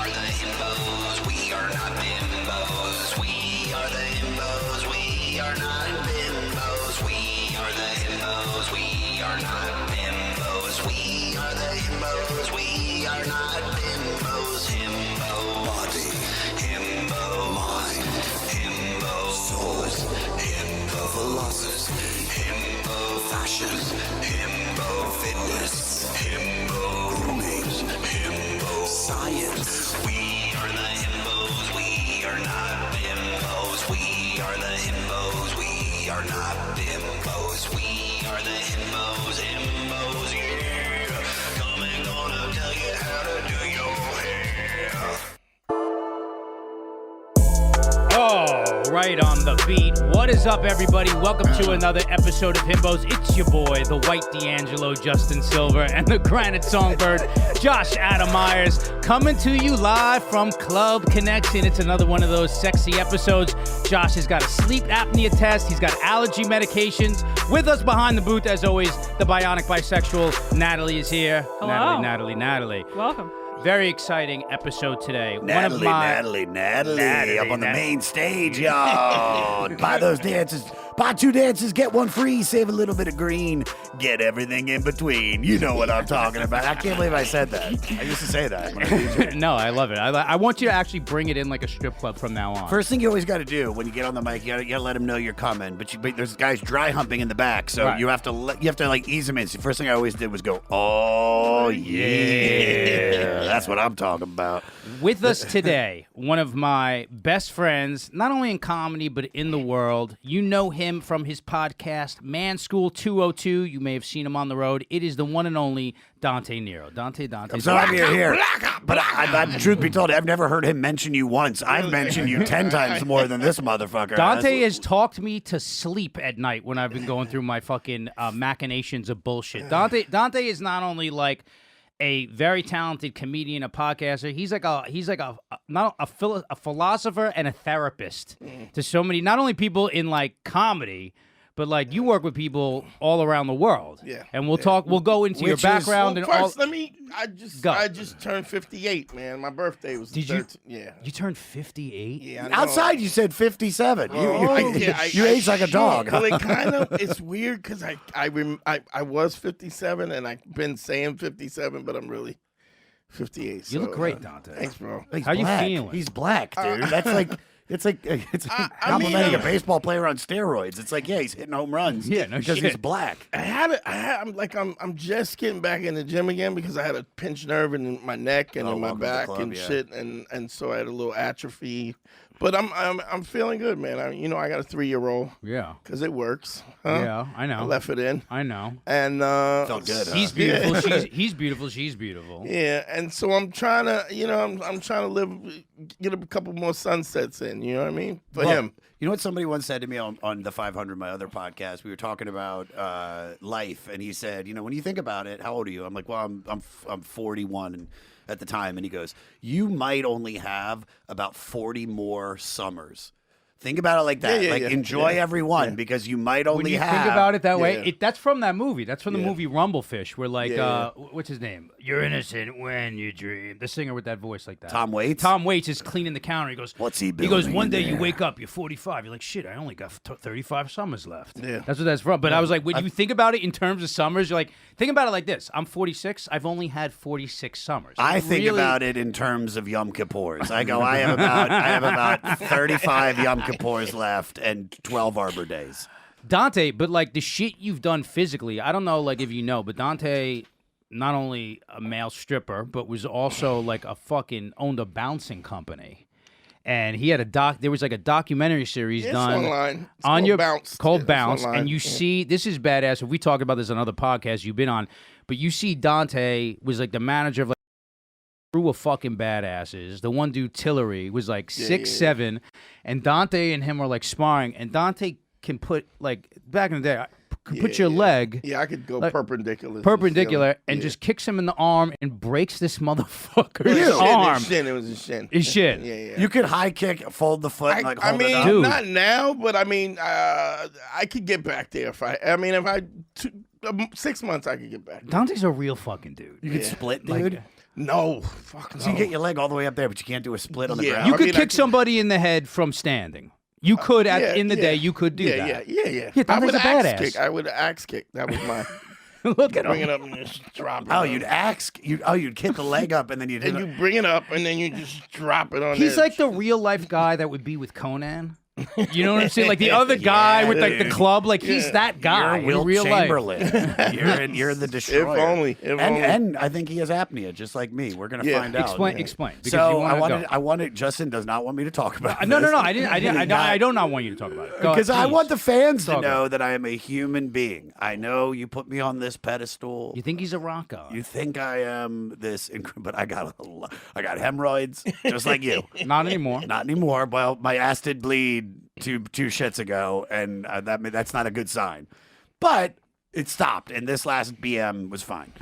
are the himbos. We are not bimbos. We are the himbos. We are not bimbos. We are the himbos. We are not bimbos. We are the himbos. We are not bimbos. Himbo body. Himbo mind. Himbo souls. Himbo philosophy. Himbo fashion. Himbo fitness. Himbo grooming. Himbo science. We are the himbos. We are not bimbos. We are the himbos. We are not bimbos. We are the himbos. Himbos, yeah. Coming gonna tell you how to do your hair. Oh, right on the beat. What is up, everybody? Welcome to another episode of Himbos. It's your boy, the White D'Angelo, Justin Silver, and the Granite Songbird, Josh Adam Myers, coming to you live from Club Connection. It's another one of those sexy episodes. Josh has got a sleep apnea test. He's got allergy medications. With us behind the booth, as always, the bionic bisexual Natalie is here. Hello. Natalie. Welcome. Very exciting episode today. Natalie, up on the main stage, y'all. Buy those dances. Buy 2 dances, get 1 free, save a little bit of green, get everything in between. You know what I'm talking about. I can't believe I said that. I used to say that when I was a DJ. No, I love it. I want you to actually bring it in like a strip club from now on. First thing you always got to do when you get on the mic, you gotta let them know you're coming. But there's guys dry humping in the back, so right. you have to like ease them in. So first thing I always did was go, oh yeah, that's what I'm talking about. With us today, one of my best friends, not only in comedy but in the world. You know him from his podcast, Man School 202. You may have seen him on the road. It is the one and only Dante Nero. Dante. I'm sorry you're here. But truth be told, I've never heard him mention you once. I've mentioned you 10 times more than this motherfucker. Dante has talked me to sleep at night when I've been going through my fucking machinations of bullshit. Dante is not only like a very talented comedian, a podcaster. He's like a philosopher and a therapist to so many, not only people in like comedy, but like you work with people all around the world. Yeah. And we'll go into your background and all. First, I just turned 58, man. My birthday was Did 13. Yeah. You turned 58? Yeah. I know. Outside, you said 57. You age like a dog. Well, it's weird because I was 57 and I've been saying 57, but I'm really 58. You look great, Dante. Thanks, bro. How you black. feeling? He's black, dude. That's like it's complimenting a baseball player on steroids. It's like, yeah, he's hitting home runs. Yeah, no because shit. he's black. I'm just getting back in the gym again because I had a pinched nerve in my neck and in my welcome to the back club, and yeah. shit, and so I had a little atrophy. But I'm feeling good, man. I got a 3-year-old. Yeah. Because it works. Huh? Yeah, I know. I left it in. I know. And Felt good. He's beautiful. He's beautiful. She's beautiful. Yeah, and so I'm trying to, I'm trying to get a couple more sunsets in. You know what I mean? For him. You know what somebody once said to me on the 500, my other podcast? We were talking about life, and he said, when you think about it, how old are you? I'm like, well, I'm 41 at the time, and he goes, you might only have about 40 more summers. Think about it like that. Enjoy every one because you might only when you have. think about it that Yeah. way, that's from that movie. That's from the Yeah. movie Rumblefish, where like, Yeah. what's his name? You're innocent when you dream. The singer with that voice like that. Tom Waits? Tom Waits is cleaning the counter. He goes, What's he He goes, building one in day you there?" wake up, you're 45. You're like, shit, I only got 35 summers left. Yeah. That's what that's from. But I was like, when you think about it in terms of summers, you're like, think about it like this. I'm 46. I've only had 46 summers. I think Really- about it in terms of Yom Kippurs. I go, I have about 35 Yom Kippurs left and 12 Arbor Days. Dante, but like the shit you've done physically, I don't know like if you know, but Dante not only a male stripper, but was also like a fucking owned a bouncing company. And he had there was like a documentary series It's done online. It's on called your Bounce. called It's Bounce, online. and you see this is badass. If we talked about this on other podcasts you've been on, but you see Dante was like the manager of like crew of fucking badasses. The one dude Tillery was like 6'7", and Dante and him are like sparring, and Dante can put like back in the day. Put your leg Yeah, I could go like, perpendicular. and just kicks him in the arm and breaks this motherfucker's His arm. shin. It was his shin. His shin. Yeah. You could high kick, fold the foot, and like hold it up. Dude. Not now, but I mean, I could get back there if I 6 months I could get back there. Dante's a real fucking dude. You could split, dude. No, fuck no. So you get your leg all the way up there, but you can't do a split on the ground. You I could mean, kick somebody in the head from standing. You could in the day. You could do that. Yeah. Yeah, I would Dante's a axe badass. kick. I would axe kick. That was my Look at bring him. it up and just drop it. Oh, on. you'd kick the leg up and then you'd hit and it. you bring it up and then you just drop it on. He's there. like the real life guy that would be with Conan. You know what I'm saying? Like the other guy with like the dude. club. Like he's that guy You're Will in real life. Chamberlain. you're the destroyer. If only. And I think he has apnea, just like me. We're gonna find out. Explain. Because So you wanna I wanted. Justin does not want me to talk about. No. this. I do not want you to talk about it. Because I want the fans to Talk know about that I am a human being. I know you put me on this pedestal. You think he's a rock god? You think I am this, but I got hemorrhoids, just like you. Not anymore. Not anymore. Well, my ass did bleed two shits ago, and that's not a good sign. But it stopped, and this last BM was fine.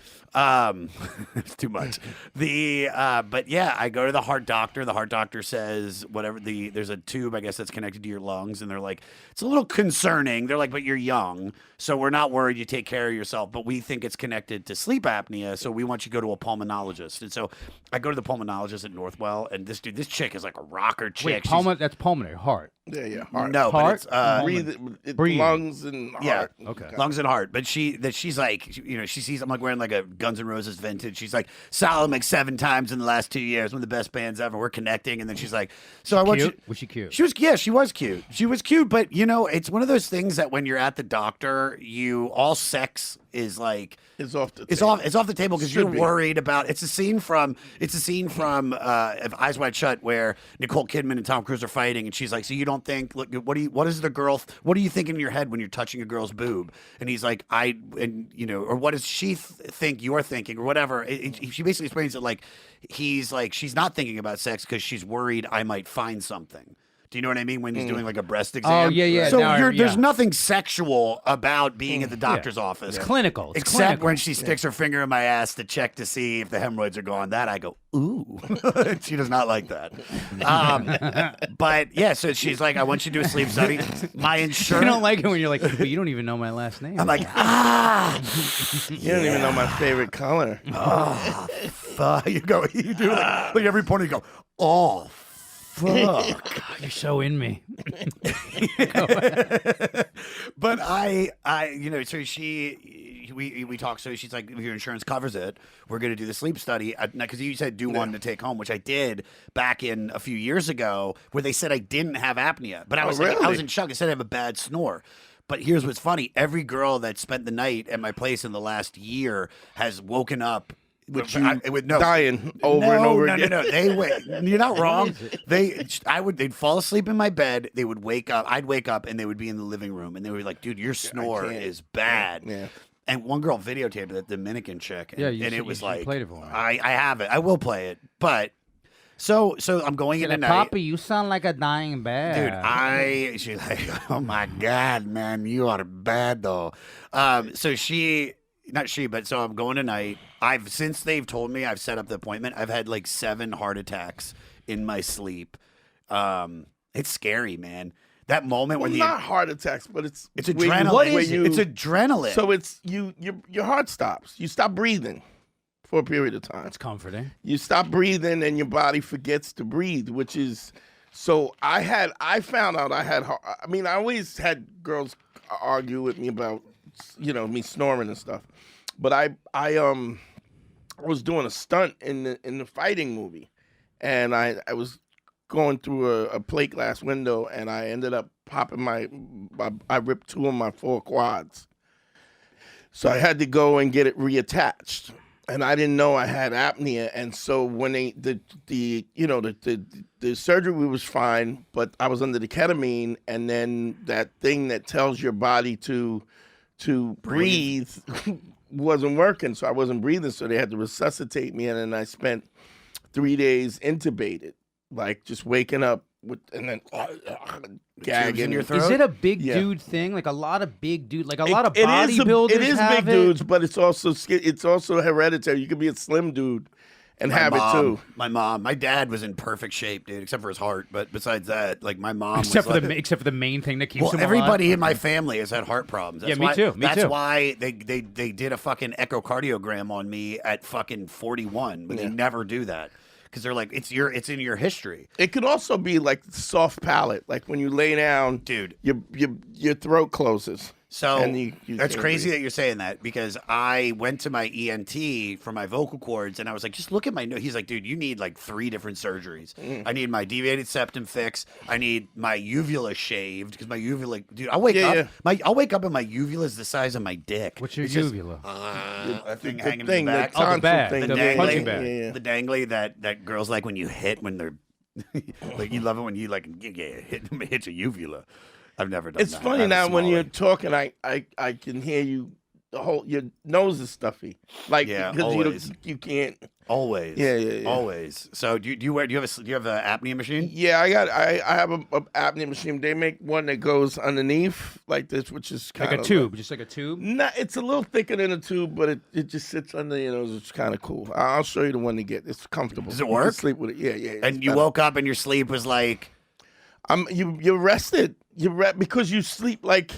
It's too much. But yeah, I go to the heart doctor. The heart doctor says there's a tube, I guess, that's connected to your lungs, and they're like, it's a little concerning. They're like, but you're young, so we're not worried. You take care of yourself, but we think it's connected to sleep apnea, so we want you to go to a pulmonologist. And so I go to the pulmonologist at Northwell, and this chick is like a rocker chick. Wait, that's pulmonary, heart. Yeah, heart. No, Heart? but it's Breathe. Lungs and heart. yeah, Okay. lungs and heart. But she's like, she sees I'm like wearing like a Guns N' Roses vintage. She's like, Solid like 7 times in the last 2 years, one of the best bands ever. We're connecting, and then she's like, so I want you. Was she cute? She was cute. She was cute, but it's one of those things that when you're at the doctor, all sex is like It's off the it's table. off the table because Should you're be. worried about. It's a scene from Eyes Wide Shut where Nicole Kidman and Tom Cruise are fighting, and she's like, so you don't think? Look, what do you think in your head when you're touching a girl's boob? And he's like, or what does she think you're thinking, or whatever? She basically explains it like he's like she's not thinking about sex because she's worried I might find something. Do you know what I mean? When he's doing like a breast exam. Oh, yeah. So Now there's nothing sexual about being at the doctor's office. It's clinical. It's Except clinical. when she sticks her finger in my ass to check to see if the hemorrhoids are gone. That I go, ooh. She does not like that. But yeah, so she's like, I want you to do a sleep study. My insurance. You don't like it when you're like, but you don't even know my last name. I'm like, You don't even know my favorite color. fuck. You do like every point you go, oh, fuck. You're so in me. But so we talked. So she's like, if your insurance covers it, we're going to do the sleep study. Because you said do one to take home, which I did back in a few years ago, where they said I didn't have apnea, but I was really? I was in shock. I said I have a bad snore. But here's what's funny: every girl that spent the night at my place in the last year has woken up. With Dying over and over again. No. You're not wrong. They'd fall asleep in my bed. They would wake up. I'd wake up and they would be in the living room and they would be like, dude, your snore is bad. Yeah. And one girl videotaped it, the Dominican chick. And, it was like, played it for me. I have it. I will play it. But so I'm going in tonight. Papi, you sound like a dying bear. Dude, she's like, oh my God, man, you are bad though. So I'm going tonight. Since they've told me I've set up the appointment, I've had like 7 heart attacks in my sleep. It's scary, man. That moment when not heart attacks, but it's adrenaline. What is it? It's adrenaline. So it's your heart stops. You stop breathing for a period of time. That's comforting. You stop breathing and your body forgets to breathe, which is so I found out I had I always had girls argue with me about me snoring and stuff. But I was doing a stunt in the fighting movie, and I was going through a plate glass window, and I ended up popping I ripped 2 of my 4 quads. So I had to go and get it reattached, and I didn't know I had apnea. And so when the surgery was fine, but I was under the ketamine, and then that thing that tells your body to breathe wasn't working, so I wasn't breathing, so they had to resuscitate me, and then I spent 3 days intubated, like just waking up and then gagging in your throat. Is it a big dude thing? Like a lot of big dude, like a lot of It bodybuilders is have big dudes, but it's also hereditary. You could be a slim dude and My have mom, it too. My dad was in perfect shape, dude, except for his heart. But besides that, like my mom, Except was for the main thing that keeps well, him everybody alive. in my family has had heart problems. That's Yeah, me why, too, me that's too. why they did a fucking echocardiogram on me at fucking 41, but they never do that because they're like, it's in your history. It could also be like soft palate, like when you lay down, Dude. your throat closes. So And you that's can't crazy breathe. that you're saying that because I went to my ENT for my vocal cords and I was like, just look at my nose. He's like, dude, you need like 3 different surgeries. I need my deviated septum fixed. I need my uvula shaved because my uvula, dude, I'll wake up and my uvula is the size of my dick. What's your It's just, uvula? that thing The hanging thing, in the the back. tonsil bag, thing. the yeah, punching yeah, bag. yeah, yeah. The dangly that girls like when you hit when they're like you love it when you like hit your uvula. I've never done It's that. funny I now have a when you're small talking, I can hear you. Your nose is stuffy, like Yeah, because always. you can't. always. Yeah. Always. So do you have an apnea machine? Yeah, I have a apnea machine. They make one that goes underneath like this, which is kind Like of a tube, just like a tube. Nah, it's a little thicker than a tube, but it just sits under your nose. It's kind of cool. I'll show you the one to get. It's comfortable. Does it You can work? sleep with it. Yeah. And you woke up and your sleep was like, You're rested. Because you sleep like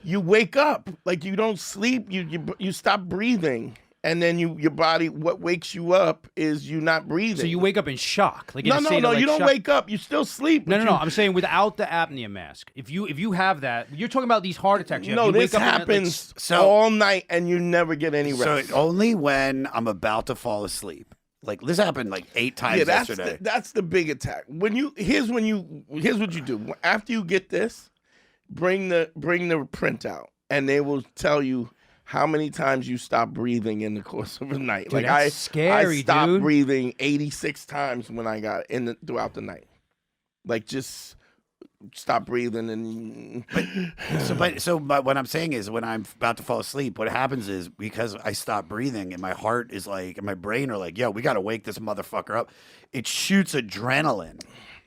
you wake up like you don't sleep. You stop breathing, and then your body. What wakes you up is you not breathing. So you wake up in shock. Like in No. a state of, like, You don't shock. wake up. You still sleep. No, but no. you- I'm saying without the apnea mask. If you have that, you're talking about these heart attacks. You have. No, You this wake up and, like, happens So- all night, and you never get any so rest. only when I'm about to fall asleep. Like this happened like 8 times Yeah, yesterday. that's the big attack. Here's what you do. After you get this, bring the print out, and they will tell you how many times you stop breathing in the course of a night. Dude, like that's scary, I stopped dude. breathing 86 times when I got throughout the night. Like just stop breathing and But what I'm saying is when I'm about to fall asleep, what happens is because I stop breathing and my heart is like, and my brain are like, yo, we got to wake this motherfucker up. It shoots adrenaline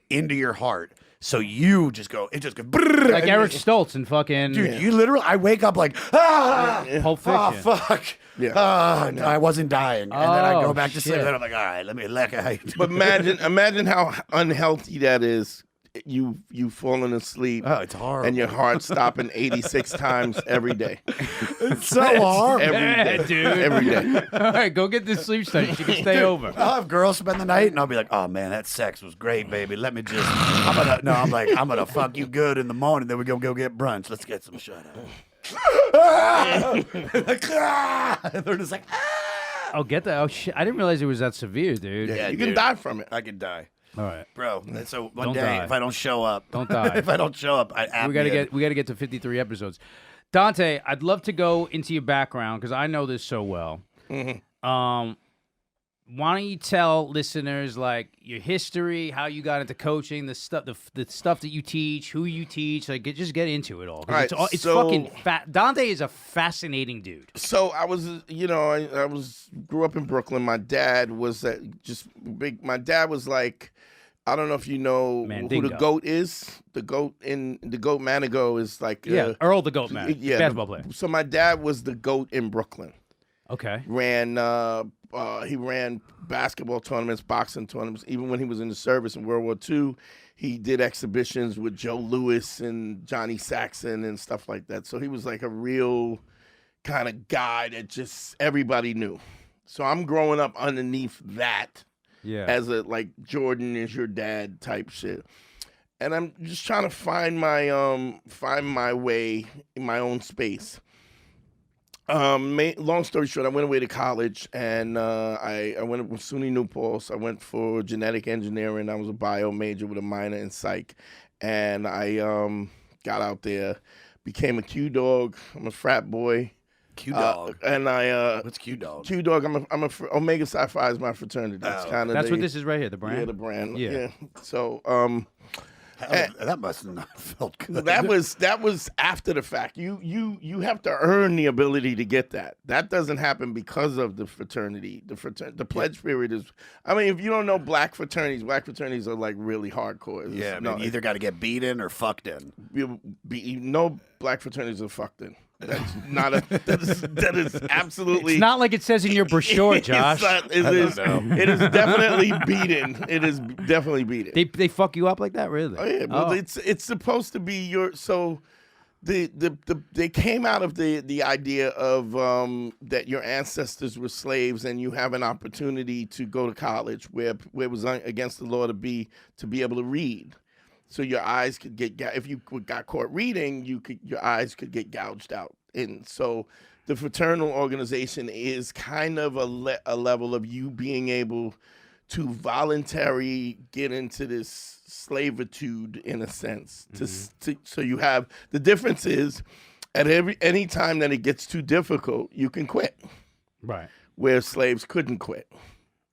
into your heart. So it just goes, brrr, like and Eric Stoltz and fucking dude, you literally, I wake up like, Pulp oh, Fiction. fuck. Yeah. I wasn't dying. And then I Oh, go back to sleep shit. and I'm like, all right, let me lick it. But imagine how unhealthy that is. You falling asleep. Oh, it's horrible. And your heart stopping 86 times every day. It's so hard. Every Yeah, day. dude. Every day. All right, go get this sleep study. She can stay over. I'll have girls spend the night and I'll be like, oh man, that sex was great, baby. Let me just, I'm gonna fuck you good in the morning. Then we go get brunch. Let's get some shut up. They're just like, Oh, get that. Oh shit! I didn't realize it was that severe, dude. Yeah, You can dude. die from it. I could die. All right. Bro, so one Don't day, die. if I don't show up, Don't die. if I don't show up, We gotta get to 53 episodes. Dante, I'd love to go into your background because I know this so well. Mm-hmm. Why don't you tell listeners like your history, how you got into coaching, the stuff that you teach, who you teach, like just get into it all. 'Cause All right, it's so- fucking fat. Dante is a fascinating dude. So I was, I grew up in Brooklyn. My dad was just big. My dad was like, I don't know if you know who Mandingo. the GOAT is. The GOAT Manigo is like, Earl the Goat Man, basketball player. So my dad was the GOAT in Brooklyn. Okay. He ran basketball tournaments, boxing tournaments. Even when he was in the service in World War II, he did exhibitions with Joe Louis and Johnny Saxon and stuff like that. So he was like a real kind of guy that just everybody knew. So I'm growing up underneath that Yeah. as a like Jordan is your dad type shit. And I'm just trying to find my way in my own space. Long story short, I went away to college and I went with SUNY New Paltz. I went for genetic engineering. I was a bio major with a minor in psych. And I got out there, became a Q dog. I'm a frat boy. Q Dog. And I What's Q Dog? Q dog. I'm a Omega Psi Phi is my fraternity. That's kind of That's what this is right here, the brand. Yeah, the brand. Yeah. Yeah. So That must have not felt good. that was after the fact. You have to earn the ability to get that. That doesn't happen because of the fraternity. The pledge period is. I mean, if you don't know black fraternities are like really hardcore. Yeah, no, you either got to get beaten or fucked in. no black fraternities are fucked in. That's not a. That is absolutely. It's not like it says in your brochure, Josh. It is definitely beaten. It is definitely beaten. They fuck you up like that, really? Oh yeah. Well, it's supposed to be your so. They came out of the idea of that your ancestors were slaves and you have an opportunity to go to college where it was against the law to be able to read. So your eyes could get if you got caught reading, your eyes could get gouged out. And so the fraternal organization is kind of a level of you being able to voluntarily get into this slavitude in a sense. So you have the difference is at any time that it gets too difficult, you can quit. Right. Where slaves couldn't quit.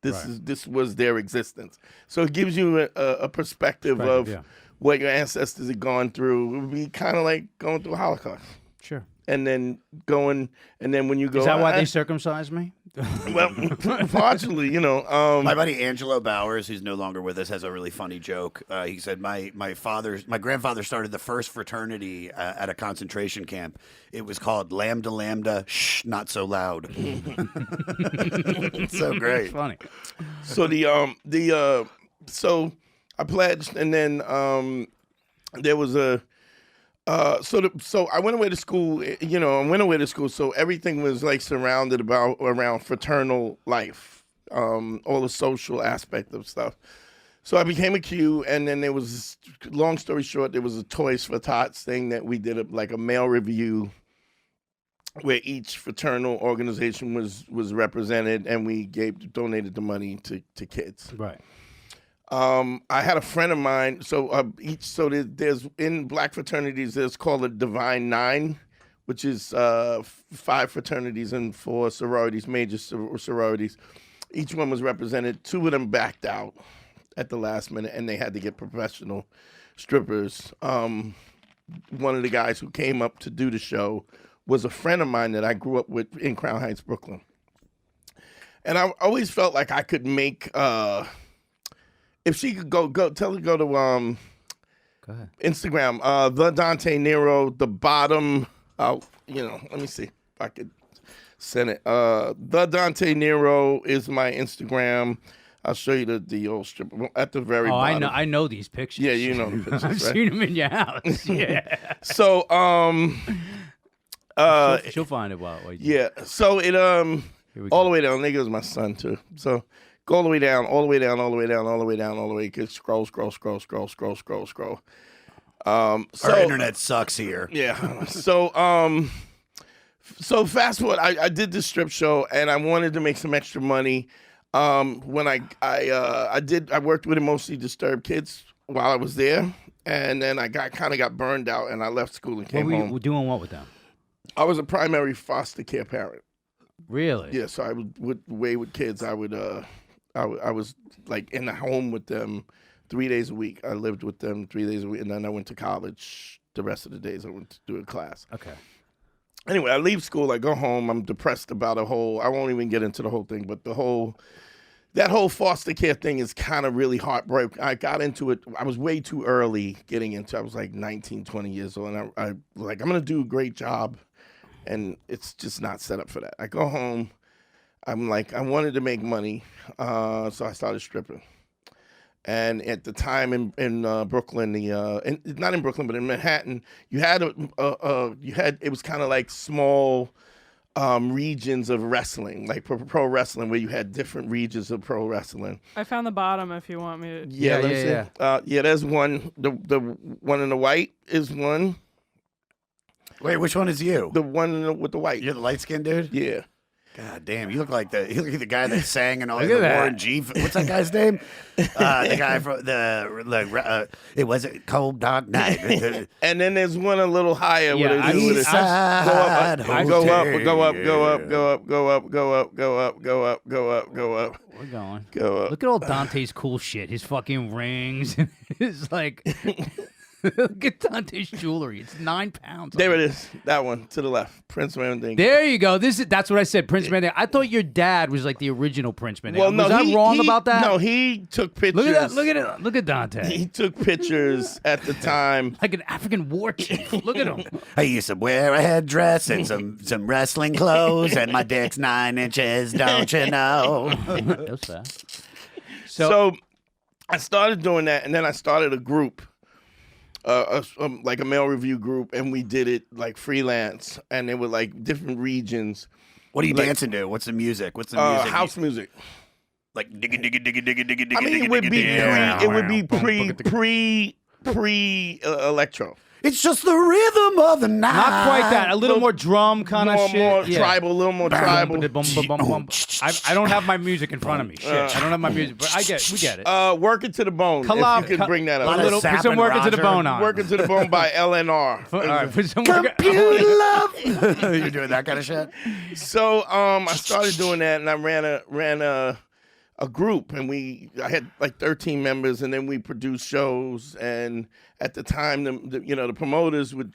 This was their existence. So it gives you a perspective of what your ancestors had gone through. It would be kind of like going through a Holocaust. Sure. And then when you go, is that why they circumcised me? Well, partially, my buddy Angelo Bowers, who's no longer with us, has a really funny joke. He said, my grandfather started the first fraternity at a concentration camp. It was called Lambda Lambda, shh, not so loud. It's so great. It's funny. So so I pledged, and then there was a. So I went away to school, so everything was like surrounded around fraternal life, all the social aspect of stuff. So I became a Q, and then there was, long story short, there was a Toys for Tots thing that we did like a mail review where each fraternal organization was represented, and we donated the money to kids. Right. I had a friend of mine. There's in black fraternities. There's called a Divine Nine, which is 5 fraternities and 4 sororities, major sororities. Each one was represented. 2 of them backed out at the last minute, and they had to get professional strippers. One of the guys who came up to do the show was a friend of mine that I grew up with in Crown Heights, Brooklyn, and I always felt like I could make. If she could go tell her to go to Go ahead. Instagram, the Dante Nero, the bottom. Let me see if I could send it. The Dante Nero is my Instagram. I'll show you the old strip at the very bottom. I know these pictures. Yeah, you know the pictures. I've right? seen them in your house. Yeah. So she'll find it while you. yeah. So it Here we all go. the way down. Nigga was my son too. So. Go all the way down, all the way down, all the way down, all the way down, all the way. Scroll. Our internet sucks here. Yeah. So fast forward, I did this strip show and I wanted to make some extra money. When I worked with emotionally disturbed kids while I was there, and then I kind of got burned out and I left school and came home. Doing what with them? I was a primary foster care parent. Really? Yeah. So I would away with kids. I was like in the home with them 3 days a week. I lived with them 3 days a week, and then I went to college. The rest of the days I went to do a class. Okay. Anyway, I leave school. I go home. I'm depressed about I won't even get into the whole thing, but that whole foster care thing is kind of really heartbreaking. I got into it. I was way too early getting into it. I was like 19, 20 years old, and I'm going to do a great job, and it's just not set up for that. I go home. I'm like, I wanted to make money, so I started stripping. And at the time in Brooklyn, not in Brooklyn, but in Manhattan, you had it was kind of like small regions of wrestling, like pro wrestling, where you had different regions of pro wrestling. I found the bottom if you want me to. Yeah. There's one. The one in the white is one. Wait, which one is you? The one with the white. You're the light skinned dude? Yeah. God damn, you look like the guy that sang and all Look the at that. Warren G. What's that guy's name? The guy from it was a cold dark night. And then there's one a little higher. Yeah, with East a Side go up. We're going. Go up. Look at all Dante's cool shit. His fucking rings. It's like Look at Dante's jewelry. It's 9 pounds. There it is. That one to the left. Prince Mandingo. There you go. That's what I said. Prince Mandingo. I thought your dad was like the original Prince Mandingo. Well, no, was I wrong about that? No, he took pictures. Look at that. Look at it. Look at Dante. He took pictures at the time. Like an African war chief. Look at him. I used to wear a headdress and some wrestling clothes, and my dick's 9 inches, don't you know? That was fast. So I started doing that, and then I started a group. Like a male review group, and we did it like freelance, and they were like different regions. What are you dancing to? What's the music? What's the music? House music. Like digga digga digga digga digga digga. I mean, it would be pre electro. It's just the rhythm of the night. Not quite that. A little more drum kind of shit. More Yeah. tribal, a little more tribal. I don't have my music in front of me. Shit, I don't have my music, but we get it. Work It to the Bone. Collab- if you could bring that a up. little, put some work into the bone on. Work It to the Bone by LNR. All right, put some Computer love. You're doing that kind of shit. So I started doing that, and I ran a group, and I had like 13 members, and then we produced shows. And at the time, the promoters would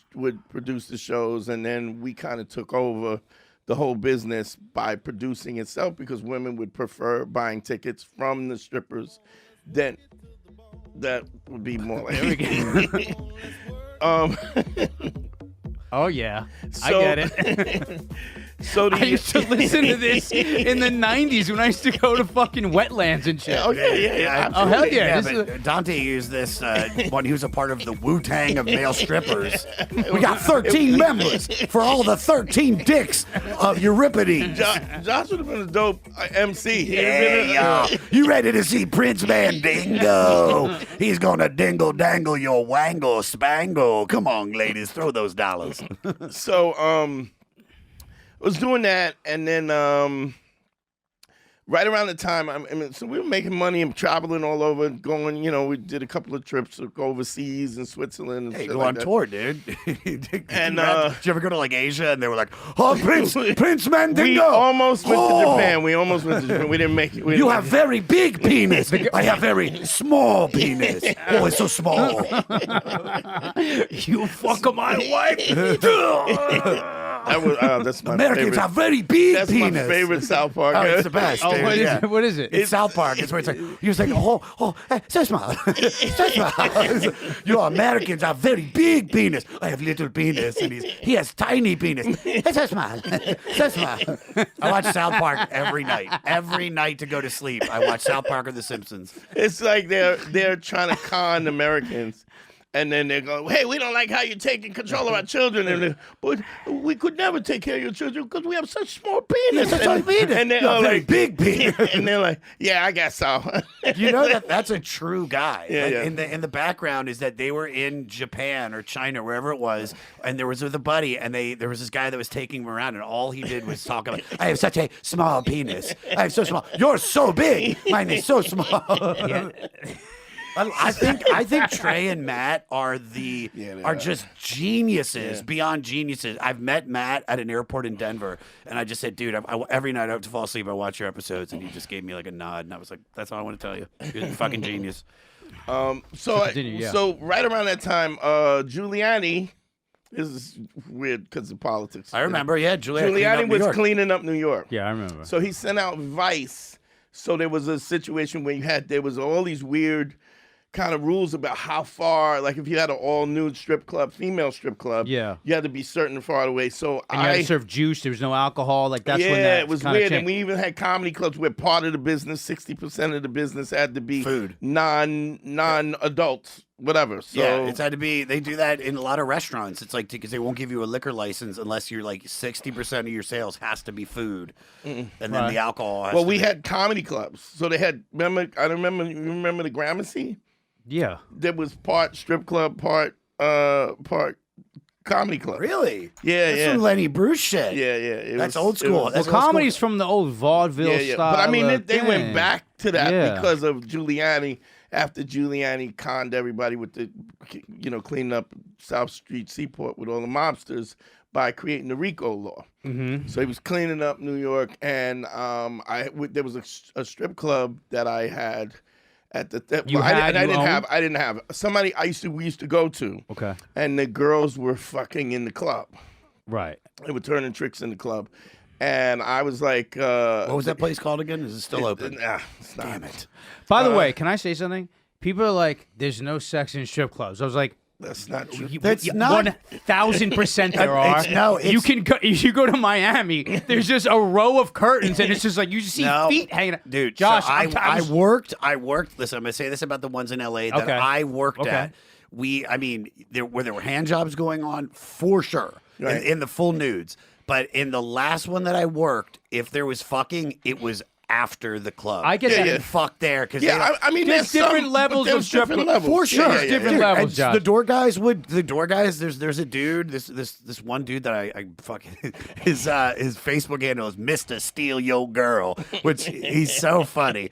produce the shows, and then we kind of took over the whole business by producing itself, because women would prefer buying tickets from the strippers. Then that would be more like. There we go. Oh yeah, I get it. So I used to listen to this in the 90s when I used to go to fucking wetlands and shit. Oh yeah. Oh, hell yeah. But Dante used this when he was a part of the Wu-Tang of male strippers. We got 13 members for all the 13 dicks of Euripides. Josh would have been a dope MC. Yeah, you ready to see Prince Mandingo? He's gonna dingle dangle your wangle spangle. Come on, ladies, throw those dollars. So I was doing that, and then right around the time, so we were making money and traveling all over, going, we did a couple of trips overseas in Switzerland. And Hey, shit go like on that. tour, dude. And, did you ever go to like Asia and they were like, "Oh, Prince Mandingo"? We almost went to Japan. We almost went to Japan. We didn't make it. You have very big penis. I have very small penis. Oh, it's so small. You fuck my wife. That's my Americans favorite. have very big That's penis. my favorite South Park. Oh, it's the best. Oh, dude. what is it? It's South Park. It's where it's like he was like, so small, so small. Americans have very big penis. I have little penis, and he has tiny penis. It's so small, so small. I watch South Park every night. Every night to go to sleep, I watch South Park or The Simpsons. It's like they're trying to con Americans. And then they go, hey, we don't like how you're taking control of our children. And but we could never take care of your children because we have such small penis. Such a penis. And they're You have very like, big penis. and they're like, yeah, I guess so. You know that's a true guy. Yeah, Like, yeah. In the background is that they were in Japan or China, wherever it was, and there was with a buddy, and there was this guy that was taking him around, and all he did was talk about, I have such a small penis. I have so small. You're so big. Mine is so small. Yeah. I think Trey and Matt are just geniuses, beyond geniuses. I've met Matt at an airport in Denver, and I just said, dude, every night I have to fall asleep, I watch your episodes, and he just gave me like a nod, and I was like, that's all I want to tell you. You're a fucking genius. So Continue, yeah. so right around that time, Giuliani, this is weird because of politics. I remember, yeah, Giuliani was cleaning up New York. Yeah, I remember. So he sent out Vice. So there was a situation where there was all these weird kind of rules about how far, like if you had an all-nude strip club, female strip club, Yeah. you had to be certain far away. So And you had to serve juice. There was no alcohol. Like that's when that it was kinda weird. changed. And we even had comedy clubs where part of the business, 60% of the business had to be Food. non-adults, whatever. So Yeah, it's had to be. They do that in a lot of restaurants. It's like because they won't give you a liquor license unless you're like 60% of your sales has to be food, and then Right. the alcohol. Has well, to we be. had comedy clubs. So they had. You remember the Gramercy? Yeah. There was part strip club, part comedy club. Really. Yeah, That's yeah. some Lenny Bruce shit. Yeah, yeah. That's old school. Well, That's old school. comedy's from the old vaudeville style. But I mean, they thing. went back to that Yeah. because of Giuliani. After Giuliani conned everybody with the, cleaning up South Street Seaport with all the mobsters by creating the RICO law. Mm-hmm. So he was cleaning up New York, and there was a strip club that I had, At the I didn't have somebody we used to go to. Okay. And the girls were fucking in the club. Right. They were turning tricks in the club. And I was like, what was that place called again? Is it still open? Nah, it's not. Damn it. By the way, can I say something? People are like, there's no sex in strip clubs. I was like, That's not true. That's not 1,000% there are. You can go. If you go to Miami, there's just a row of curtains, and it's just like you just see feet hanging out. Dude, Josh, so I worked. Listen, I'm gonna say this about the ones in LA that I worked at. There were hand jobs going on for sure in the full nudes. But in the last one that I worked, if there was fucking, it was after the club. I get that. And fuck there. Cause there's different levels of strip clubs. For sure. There's different levels, Josh. The door guys, there's a dude, this one dude that I fucking, his Facebook handle is Mr. Steal Your Girl, which he's so funny.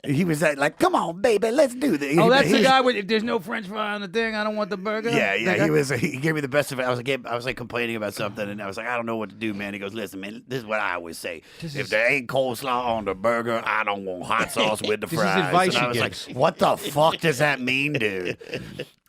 He was like, come on, baby, let's do this. Oh, that's the guy with, if there's no French fry on the thing, I don't want the burger? Yeah. He gave me the best of it. I was like complaining about something, and I was like, I don't know what to do, man. He goes, listen, man, this is what I always say. If there ain't coleslaw on the burger, I don't want hot sauce with the fries. This is advice and I was like, what the fuck does that mean, dude?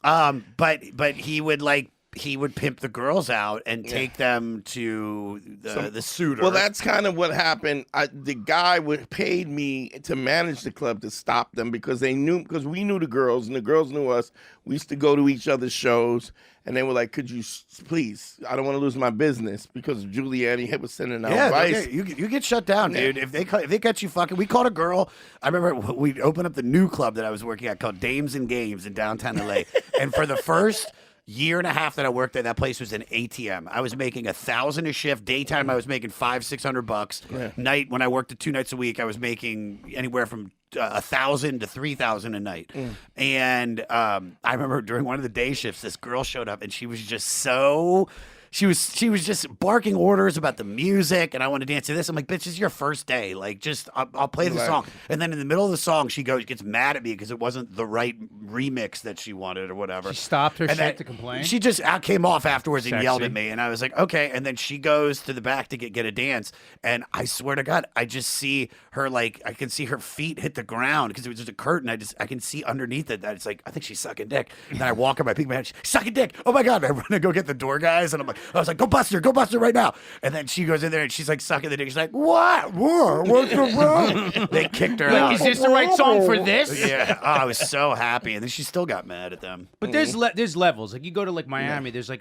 But he would pimp the girls out and take them to the suitor. Well, that's kind of what happened. The guy paid me to manage the club to stop them because we knew the girls and the girls knew us. We used to go to each other's shows, and they were like, "Could you please? I don't want to lose my business because Giuliani was sending out advice." You get shut down, dude. If they catch you fucking, we caught a girl. I remember we opened up the new club that I was working at called Dames and Games in downtown LA, and for the first year and a half that I worked there, that place was an ATM. I was making $1,000 a shift. Daytime, I was making $500-$600. Yeah. Night, when I worked it 2 nights a week, I was making anywhere from $1,000 to $3,000 a night. And I remember during one of the day shifts, this girl showed up, and she was just so. She was just barking orders about the music, and I want to dance to this. I'm like, bitch, this is your first day. Like, just I'll play the song. And then in the middle of the song, she gets mad at me because it wasn't the right remix that she wanted or whatever. She stopped her shit to complain? She just came off afterwards and yelled at me, and I was like, okay. And then she goes to the back to get a dance, and I swear to God, I just see her, like, I can see her feet hit the ground because it was just a curtain. I can see underneath it that it's like, I think she's sucking dick. And then I walk up, I peek my head, she's sucking dick. Oh my God. I run to go get the door guys, and I was like, go bust her right now. And then she goes in there and she's like sucking the dick. She's like, what? What's the wrong? They kicked her out. Is this the right song for this? Yeah. Oh, I was so happy. And then she still got mad at them. But there's levels. Like, you go to like Miami, there's all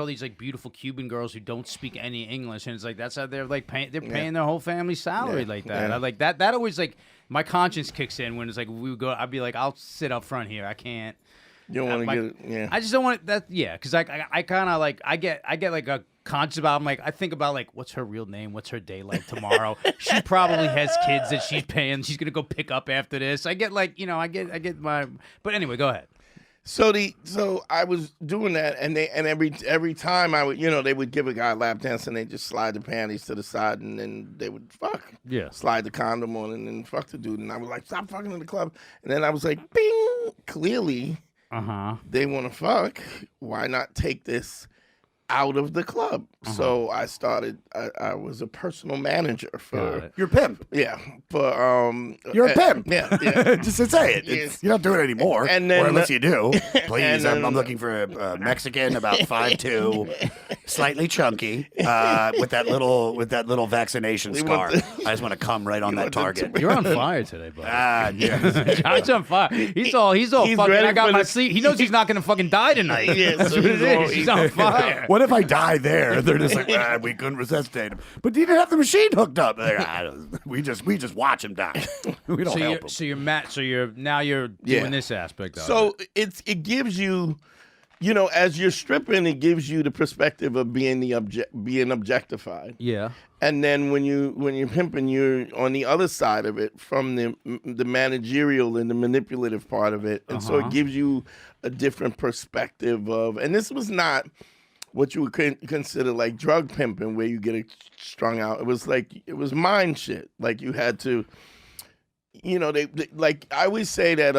these like beautiful Cuban girls who don't speak any English, and it's like that's how they're like paying their whole family salary like that. I like that always, like, my conscience kicks in when it's like we would go. I'd be like, I'll sit up front here. I can't. You don't want to get it, yeah. I just don't want that, because I kind of like, I get like a conscious about, I'm like, I think about like, what's her real name? What's her day like tomorrow? She probably has kids that she's paying. She's going to go pick up after this. I get like, I get my, but anyway, go ahead. So I was doing that, and every time I would, they would give a guy a lap dance, and they just slide the panties to the side, and then they would slide the condom on, and then fuck the dude, and I was like, stop fucking in the club, and then I was like, bing, clearly. They want to fuck. Why not take this out of the club? So I started. I was a personal manager for. You're a pimp. Yeah, you're a pimp. Yeah. Just to say it. You're not doing it anymore. And then, or unless you do, please. I'm looking for a Mexican, about 5'2", slightly chunky, with that little vaccination scar. I just want to come right on that target. You're on fire today, bud. Yeah. John's on fire. He's all fucking. I got my sleep. He knows he's not going to fucking die tonight. Yeah, That's what it is. He's on fire. What if I die there? They're just like, we couldn't resuscitate him. But you didn't have the machine hooked up. We just watch him die. We don't help him. So you're doing this aspect of it. So it gives you, as you're stripping, it gives you the perspective of being being objectified. Yeah. And then when you're pimping, you're on the other side of it, from the managerial and the manipulative part of it, and so it gives you a different perspective of. And this was not what you would consider like drug pimping, where you get it strung out. It was mind shit. Like, you had to, they like, I always say that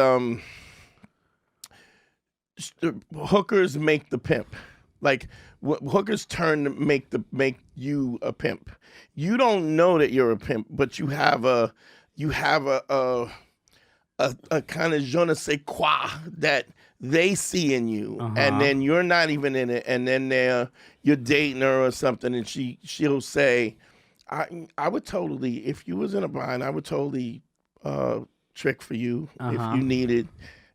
hookers make the pimp. Like, hookers turn to make you a pimp. You don't know that you're a pimp, but you have a a kind of je ne sais quoi that they see in you, and then you're not even in it, and then you're dating her or something, and she'll say, I would totally, if you was in a bind, I would totally trick for you if you needed,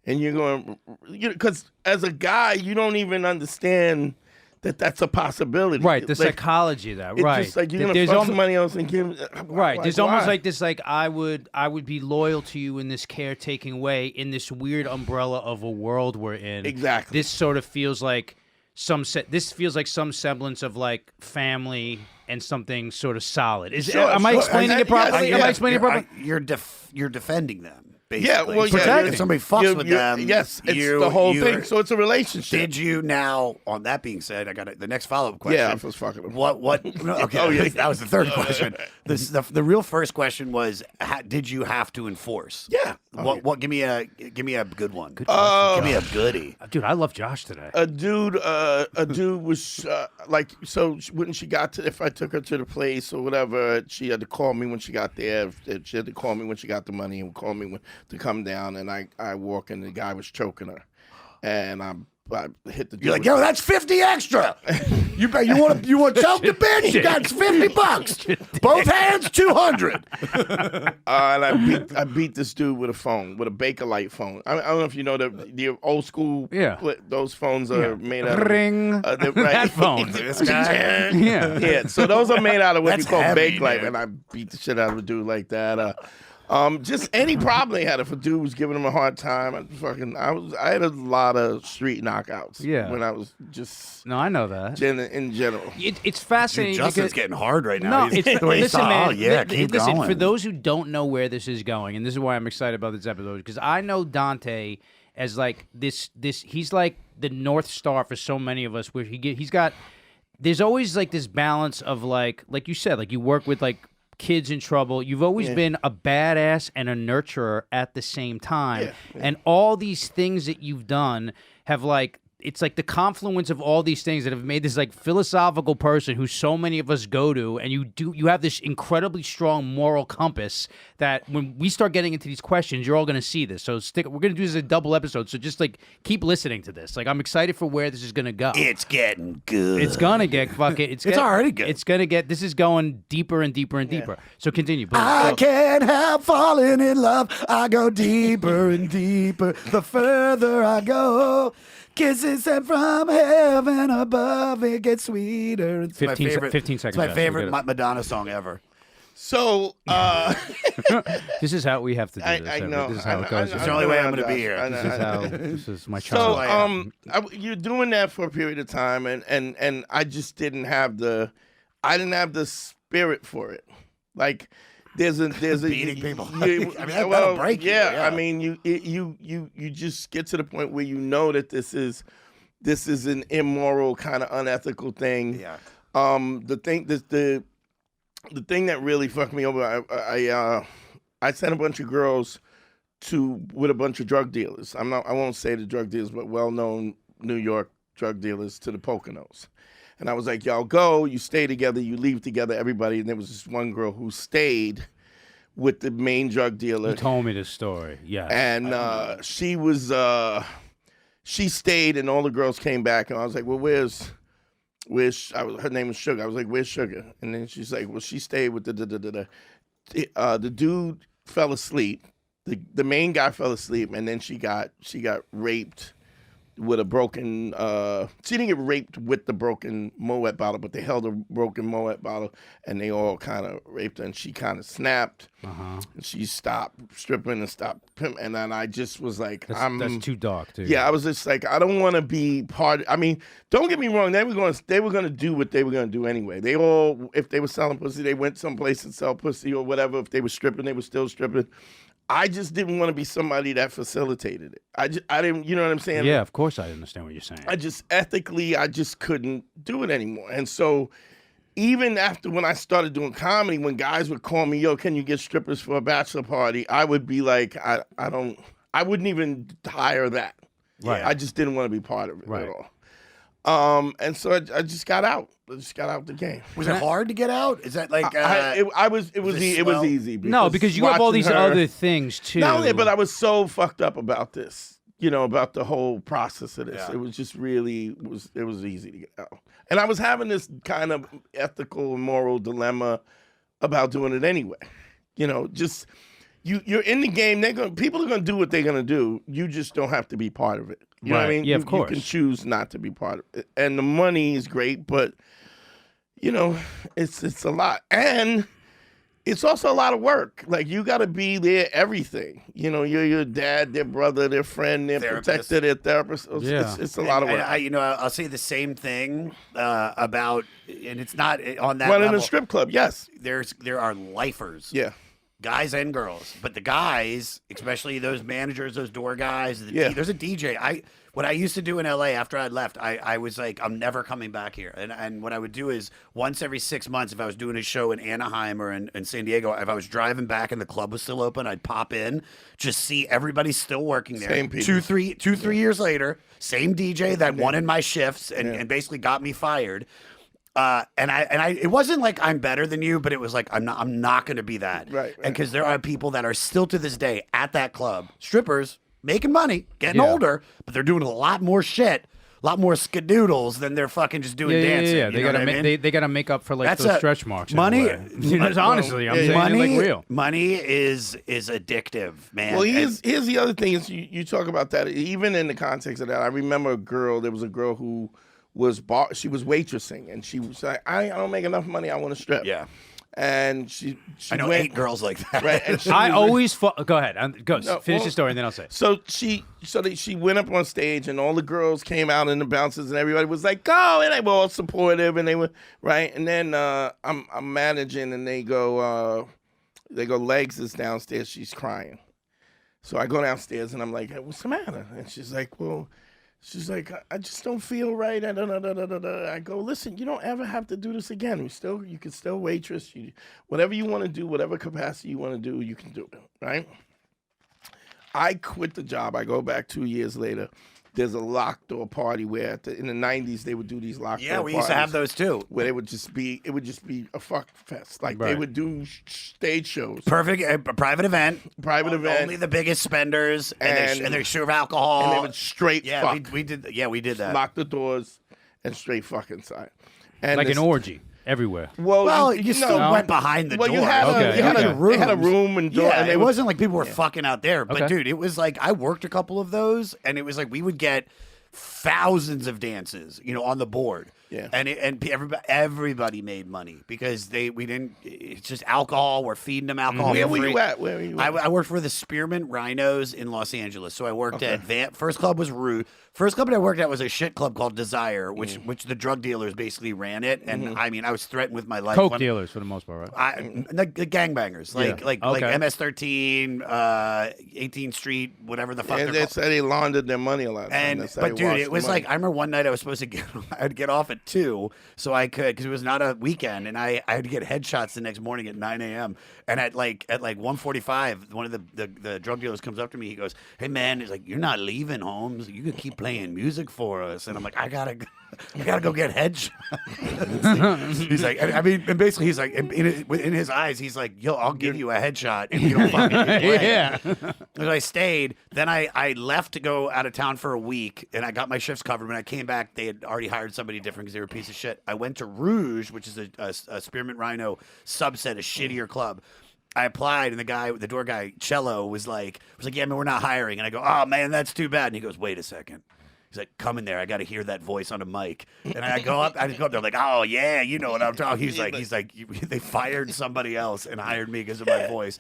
and you're going, because as a guy, you don't even understand that that's a possibility. Right, the psychology of that, it's right. just like you're going to fuck somebody else and give... Right, there's almost like this, like, I would be loyal to you in this caretaking way, in this weird umbrella of a world we're in. Exactly. This sort of feels like some semblance of, like, family and something sort of solid. Am I explaining it properly? Yes, Am I explaining it properly? You're defending them. Basically. Yeah, well, if somebody fucks with them, yes, it's the whole thing. So it's a relationship. Did you now? On that being said, I got the next follow-up question. Yeah, I was fucking him. What? No, okay, Oh, yeah. that was the third question. The real first question was, did you have to enforce? Yeah. What? Give me a good one. Give me a goodie. Dude, I love Josh today. A dude was so when she got to, if I took her to the place or whatever, she had to call me when she got there. She had to call me when she got the money and call me to come down. And I walk and the guy was choking her, and I hit the. You're like, yo, that's 50 extra. You want to choke the bitch? You got $50. Both hands, 200. And I beat this dude with a phone, with a Bakelite phone. I don't know if you know the old school. Yeah. Those phones are made out of Ring. That phone. This guy. Yeah. So those are made out of what you call heavy, Bakelite, dude. and I beat the shit out of a dude like that. Just any problem he had. If a dude was giving him a hard time, I had a lot of street knockouts. Yeah. When I was just No, I know that. in general. It's fascinating. Dude, Justin's because, getting hard right now. No, it's listen, man. Keep listen, going. for those who don't know where this is going, and this is why I'm excited about this episode, because I know Dante as like this. He's like the North Star for so many of us. Where he's got. There's always like this balance of like you said, like you work with like kids in trouble. You've always been a badass and a nurturer at the same time. And all these things that you've done have like, it's like the confluence of all these things that have made this like philosophical person who so many of us go to, and you have this incredibly strong moral compass that when we start getting into these questions, you're all going to see this. So we're going to do this as a double episode. So just like keep listening to this. Like I'm excited for where this is going to go. It's getting good. It's gonna get fucking. It's already good. It's gonna get. This is going deeper and deeper and deeper. So continue, please. I can't help falling in love. I go deeper and deeper the further I go. Kisses sent from heaven above. It gets sweeter. It's 15 my favorite. 15 seconds, It's my Josh, favorite we'll get Madonna song ever. So This is how we have to do this. I know. This is how it goes. It's the only way I'm going to be here. This is my So child. you're doing that for a period of time, and I just didn't have the spirit for it. Like there's a Beating people. I mean, that'll break you. Yeah, I mean you just get to the point where you know that this is an immoral kind of unethical thing. Yeah. The thing that really fucked me over, I sent a bunch of girls with a bunch of drug dealers. I won't say the drug dealers, but well-known New York drug dealers to the Poconos. And I was like, y'all go, you stay together, you leave together, everybody. And there was this one girl who stayed with the main drug dealer. You told me this story. Yeah. And she stayed, and all the girls came back, and I was like, well, where's her name was Sugar. I was like, where's Sugar? And then she's like, well, she stayed with the dude fell asleep. The main guy fell asleep, and then she got raped with a broken. She didn't get raped with the broken Moet bottle, but they held a broken Moet bottle, and they all kind of raped her, and she kind of snapped. And she stopped stripping and stopped pimping, and then I just was like, that's too dark, too. Yeah, I was just like, I don't want to be part. I mean, don't get me wrong. They were going to do what they were going to do anyway. They all, if they were selling pussy, they went someplace and sell pussy or whatever. If they were stripping, they were still stripping. I just didn't want to be somebody that facilitated it. I didn't, you know what I'm saying? Yeah, of course I understand what you're saying. Ethically, I just couldn't do it anymore. And so even after when I started doing comedy, when guys would call me, yo, can you get strippers for a bachelor party? I would be like, I wouldn't even hire that. Right. I just didn't want to be part of it Right. at all. And so I just got out. I just got out the game. Was it hard to get out? Is that like It was easy. No, because you have all these other things too. Not only, but I was so fucked up about this. About the whole process of this. Yeah. It was just really it was easy to get out. And I was having this kind of ethical and moral dilemma about doing it anyway. Just you're in the game. People are gonna do what they're gonna do. You just don't have to be part of it. You know what I mean? Yeah, of course. You can choose not to be part of it. And the money is great, but it's a lot. And it's also a lot of work. Like, you got to be there, everything. You're your dad, their brother, their friend, their protector, their therapist. It's a lot of work. I'll say the same thing about, and it's not on that Running level. a strip club, yes. There are lifers. Yeah. Guys and girls. But the guys, especially those managers, those door guys, there's a DJ. What I used to do in LA after I left, I was like, I'm never coming back here. And what I would do is once every 6 months, if I was doing a show in Anaheim or in San Diego, if I was driving back and the club was still open, I'd pop in, just see everybody's still working there. Same people. 2-3 years later, same DJ that wanted my shifts and basically got me fired. And I it wasn't like I'm better than you, but it was like I'm not going to be that. Right. And because there are people that are still to this day at that club, strippers making money, getting older, but they're doing a lot more shit, a lot more skadoodles than they're fucking just doing dancing. Yeah. They gotta make up for like those stretch marks. Money. Honestly, I'm saying money, like real. Money is addictive, man. Well, here's the other thing is you talk about that even in the context of that. I remember there was a girl who she was waitressing, and she was like, I don't make enough money. I want to strip. Yeah. And she I know went, 8 girls like that. right? And Go ahead. Finish the story, and then I'll say. So she went up on stage, and all the girls came out, and the bouncers and everybody was like, "Go!" And they were all supportive, and they were right. And then I'm managing, and they go, Legs is downstairs. She's crying. So I go downstairs, and I'm like, hey, "What's the matter?" And she's like, I just don't feel right. I go, listen, you don't ever have to do this again. You can still waitress. Whatever you want to do, whatever capacity you want to do, you can do it, right? I quit the job. I go back 2 years later. There's a locked door party where in the 90s they would do these locked door parties. Yeah, we used to have those too. Where it would just be a fuck fest. Like they would do stage shows. Perfect, a private event. Only the biggest spenders, and they serve alcohol. And they would straight fuck. We did that. Lock the doors and straight fuck inside. And Like an orgy. Everywhere. Well, you still went behind the door. You had They had a room and door. Yeah, and it wasn't like people were fucking out there. But, Okay. dude, it was like I worked a couple of those, and it was like we would get thousands of dances, on the board. Yeah. And everybody made money because it's just alcohol. We're feeding them alcohol. Where for were free. you at? Where were you at? I worked for the Spearmint Rhinos in Los Angeles. So I worked at first club was Root. First club that I worked at was a shit club called Desire, which the drug dealers basally ran it. And I mean, I was threatened with my life. Coke dealers for the most part, right? The gangbangers, like Okay. MS-13, 18th Street, whatever the fuck. And they're they called. said they laundered their money a lot. But dude, it was like I remember one night I was supposed to I'd get off at 2, so I could because it was not a weekend, and I had to get headshots the next morning at 9 a.m. And at 1:45, one of the drug dealers comes up to me. He goes, "Hey man," he's like, "You're not leaving, Holmes. You can keep playing music for us." And I'm like, I gotta go get headshots. He's like, and basically he's like, in his eyes, he's like, "Yo, I'll give you a headshot if you don't fucking play." Yeah. So I stayed. Then I left to go out of town for a week, and I got my shifts covered. When I came back, they had already hired somebody different because they were a piece of shit. I went to Rouge, which is a Spearmint Rhino subset, a shittier club. I applied, and the door guy, Cello, was like, "Yeah, man, we're not hiring." And I go, "Oh man, that's too bad." And he goes, "Wait a second." He's like, "Come in there. I got to hear that voice on a mic." And I go up there like, "Oh yeah, you know what I'm talking." He's like, they fired somebody else and hired me because of my voice.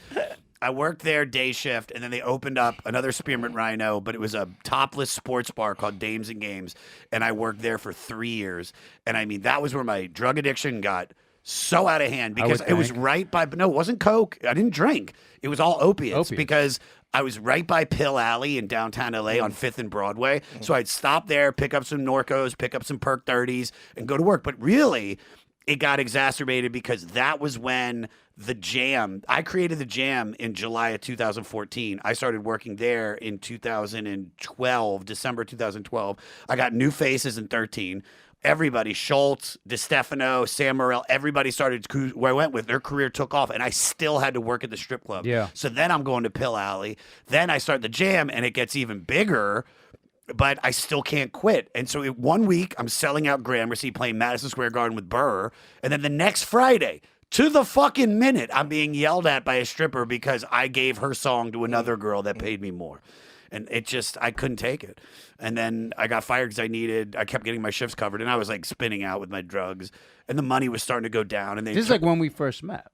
I worked there day shift, and then they opened up another Spearmint Rhino, but it was a topless sports bar called Dames and Games, and I worked there for 3 years. And I mean, that was where my drug addiction got so out of hand because it was right by. No, it wasn't coke. I didn't drink. It was all opiates. Because I was right by Pill Alley in downtown LA on 5th and Broadway. So I'd stop there, pick up some Norcos, pick up some Perk 30s, and go to work. But really, it got exacerbated because that was when the Jam. I created the Jam in July of 2014. I started working there in 2012, December 2012. I got new faces in 13. Everybody, Schultz, DeStefano, Sam Morril, everybody started where I went with. Their career took off, and I still had to work at the strip club. Yeah. So then I'm going to Pill Alley. Then I start the Jam, and it gets even bigger, but I still can't quit. And so 1 week, I'm selling out Gramercy, playing Madison Square Garden with Burr. And then the next Friday, to the fucking minute, I'm being yelled at by a stripper because I gave her song to another girl that paid me more. And it just, I couldn't take it. And then I got fired because I kept getting my shifts covered, and I was like spinning out with my drugs, and the money was starting to go down. And This is like when we first met.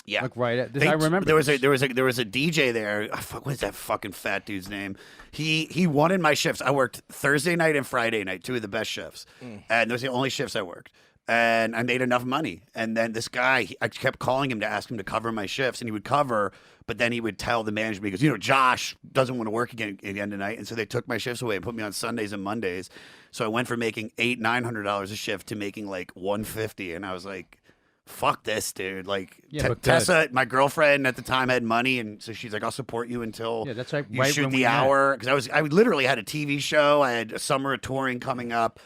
yeah, Like right at this, I remember there was a DJ there. What's that fucking fat dude's name? He wanted my shifts. I worked Thursday night and Friday night, two of the best shifts, and those are the only shifts I worked. And I made enough money. And then this guy, I kept calling him to ask him to cover my shifts, and he would cover, but then he would tell the management, because, Josh doesn't want to work again tonight. And so they took my shifts away and put me on Sundays and Mondays. So I went from making $800-900 a shift to making like $150. And I was like, fuck this, dude. Like, Yeah, but Tessa, my girlfriend at the time, had money. And so she's like, I'll support you until Yeah, that's right. you Right shoot when we the met. hour. Because I literally had a TV show. I had a summer of touring coming up.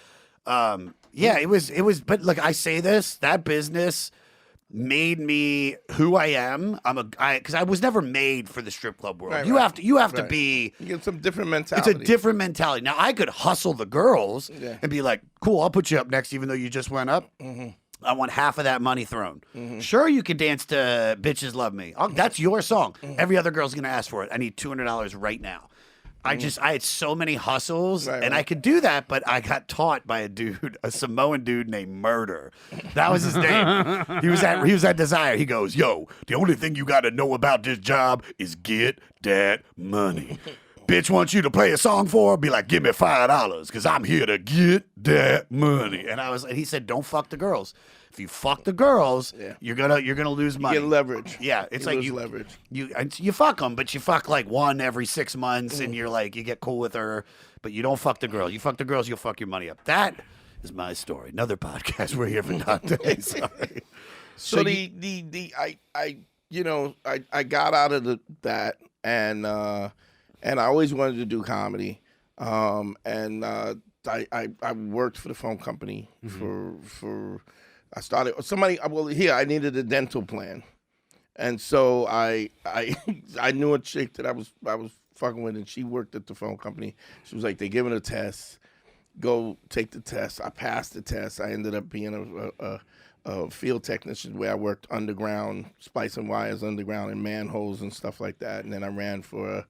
Yeah, it was, but look, I say this, that business made me who I am. Because I was never made for the strip club world. Right, you right. have to Right. be. You get some different It's mentality. a different mentality. Now I could hustle the girls Yeah. and be like, cool, I'll put you up next, even though you just went up. I want half of that money thrown. Sure, you can dance to "Bitches Love Me." That's your song. Every other girl's gonna ask for it. I need $200 right now. I had so many hustles, Right, and right. I could do that, but I got taught by a Samoan dude named Murder. That was his name. He was at Desire. He goes, "Yo, the only thing you got to know about this job is get that money. Bitch wants you to play a song for her, be like, give me $5, because I'm here to get that money." And he said, "Don't fuck the girls. If you fuck the girls, Yeah. you're gonna lose money. Get leverage. Yeah, it's like lose leverage. you fuck them, but you fuck like one every 6 months, and you're like, you get cool with her, but you don't fuck the girl. You fuck the girls, you'll fuck your money up. That is my story. Another podcast. We're here for Dante. Sorry. So I got out of that, and I always wanted to do comedy, and I worked for the phone company for I started I needed a dental plan, and so I knew a chick that I was fucking with, and she worked at the phone company. She was like, they giving a test, go take the test. I passed the test. I ended up being a field technician where I worked underground, splicing wires underground in manholes and stuff like that. And then I ran for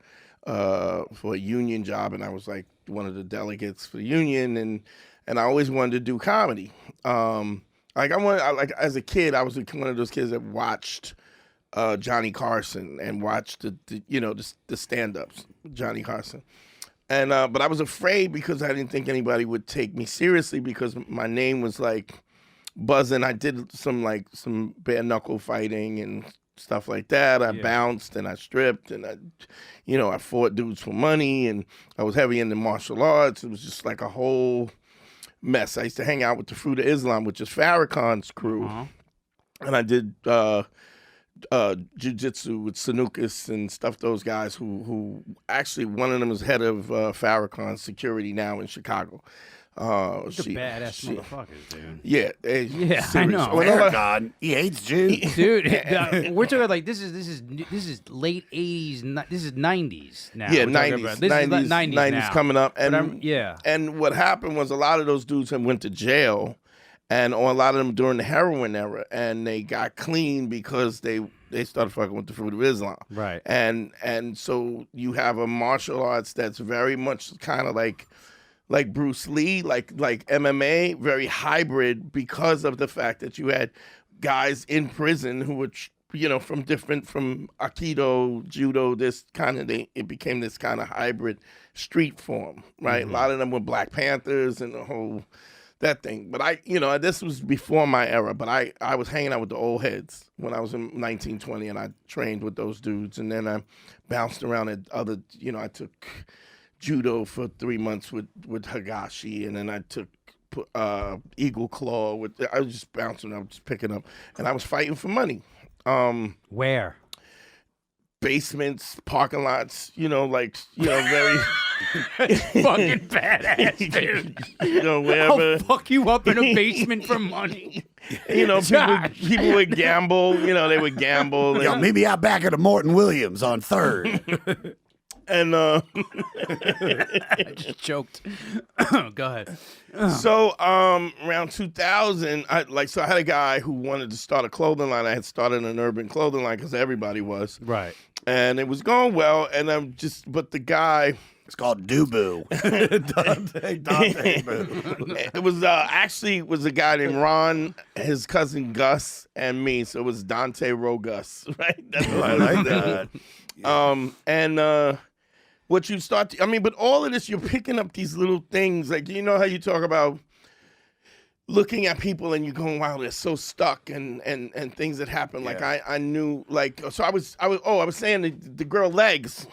a union job, and I was like one of the delegates for the union, and I always wanted to do comedy. As a kid, I was one of those kids that watched Johnny Carson and watched the stand-ups, Johnny Carson. And but I was afraid because I didn't think anybody would take me seriously because my name was like buzzing. I did some bare knuckle fighting and stuff like that. I bounced and I stripped and I fought dudes for money, and I was heavy into martial arts. It was just like a whole mess. I used to hang out with the Fruit of Islam, which is Farrakhan's crew, and I did jiu-jitsu with Sanukas and stuff. Those guys who actually, one of them is head of Farrakhan's security now in Chicago. Badass motherfuckers, dude. Yeah, I serious. know. Farrakhan, he hates Jews. Dude, we're talking like this is late 80s. This is 90s now. Yeah, we're talking 90s. about. This is 90s 90s now. coming up. But And yeah. And what happened was a lot of those dudes had went to jail, and or a lot of them during the heroin era, and they got clean because they started fucking with the Fruit of Islam. Right. And so you have a martial arts that's very much kind of like Bruce Lee, like MMA, very hybrid because of the fact that you had guys in prison who were, from Aikido, Judo, it became this kind of hybrid street form, right? A lot of them were Black Panthers and the whole, that thing. But this was before my era, but I was hanging out with the old heads when I was in 1920, and I trained with those dudes. And then I bounced around at other, I took judo for 3 months with Higashi, and then I took Eagle Claw. I was just bouncing, I was just picking up, and I was fighting for money. Where? Basements, parking lots, very Fucking badass, dude. wherever. I'll fuck you up in a basement for money. People would gamble, they would gamble. Yo, meet me out back at the Morton Williams on 3rd. And I just choked. Go ahead. So around 2000, I had a guy who wanted to start a clothing line. I had started an urban clothing line because everybody was. Right. And it was going well, and but the guy. It's called Doo-Boo. Dante Boo. It was was a guy named Ron, his cousin Gus, and me. So it was Dante Rogus, right? That's what I like that. What you start to, but all of this, you're picking up these little things. Like, you know how you talk about looking at people and you're going, wow, they're so stuck and things that happen. Like I knew, like, so I was saying the girl Legs,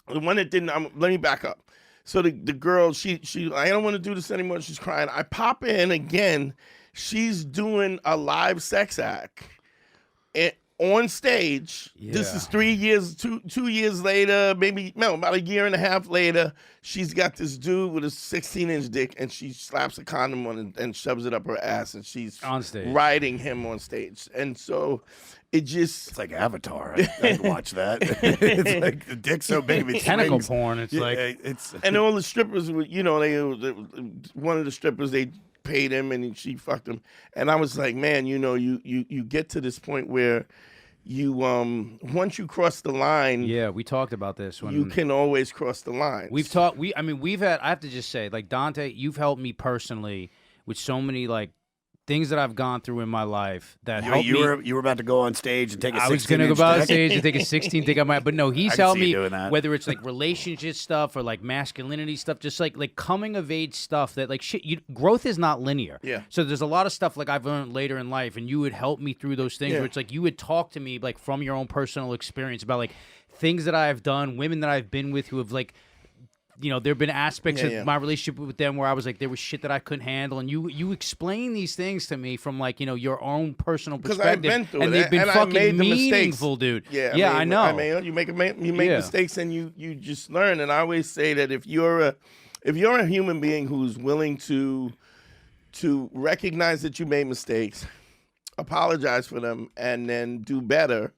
the one that didn't, let me back up. So the girl, she, I don't want to do this anymore. She's crying. I pop in again. She's doing a live sex act on stage. Yeah. This is 2 years later, about a year and a half later. She's got this dude with a 16-inch dick, and she slaps a condom on it and shoves it up her ass, and she's on stage riding him on stage. And so it's like Avatar. I'd watch that. It's like the dick's so big, it's tentacle rings. porn. It's like it's and all the strippers were, one of the strippers, they paid him and she fucked him. And I was like, man, you get to this point where you once you cross the line, we talked about this when you can always cross the line. We've had, I have to just say, like, Dante, you've helped me personally with so many like things that I've gone through in my life that helped me. You were about to go on stage and take a 16-inch I was going to go on stage and take a 16, think I might, but no, he's helped me, whether it's like relationship stuff or like masculinity stuff, just like coming of age stuff that like shit, growth is not linear. Yeah. So there's a lot of stuff like I've learned later in life, and you would help me through those things where it's like you would talk to me like from your own personal experience about like things that I've done, women that I've been with who have like, there have been aspects of my relationship with them where I was like, there was shit that I couldn't handle, and you explain these things to me from like your own personal perspective, I've been through and it. they've been and fucking I made the meaningful, mistakes. dude. I know. You make mistakes and you just learn. And I always say that if you're a human being who's willing to recognize that you made mistakes, apologize for them, and then do better,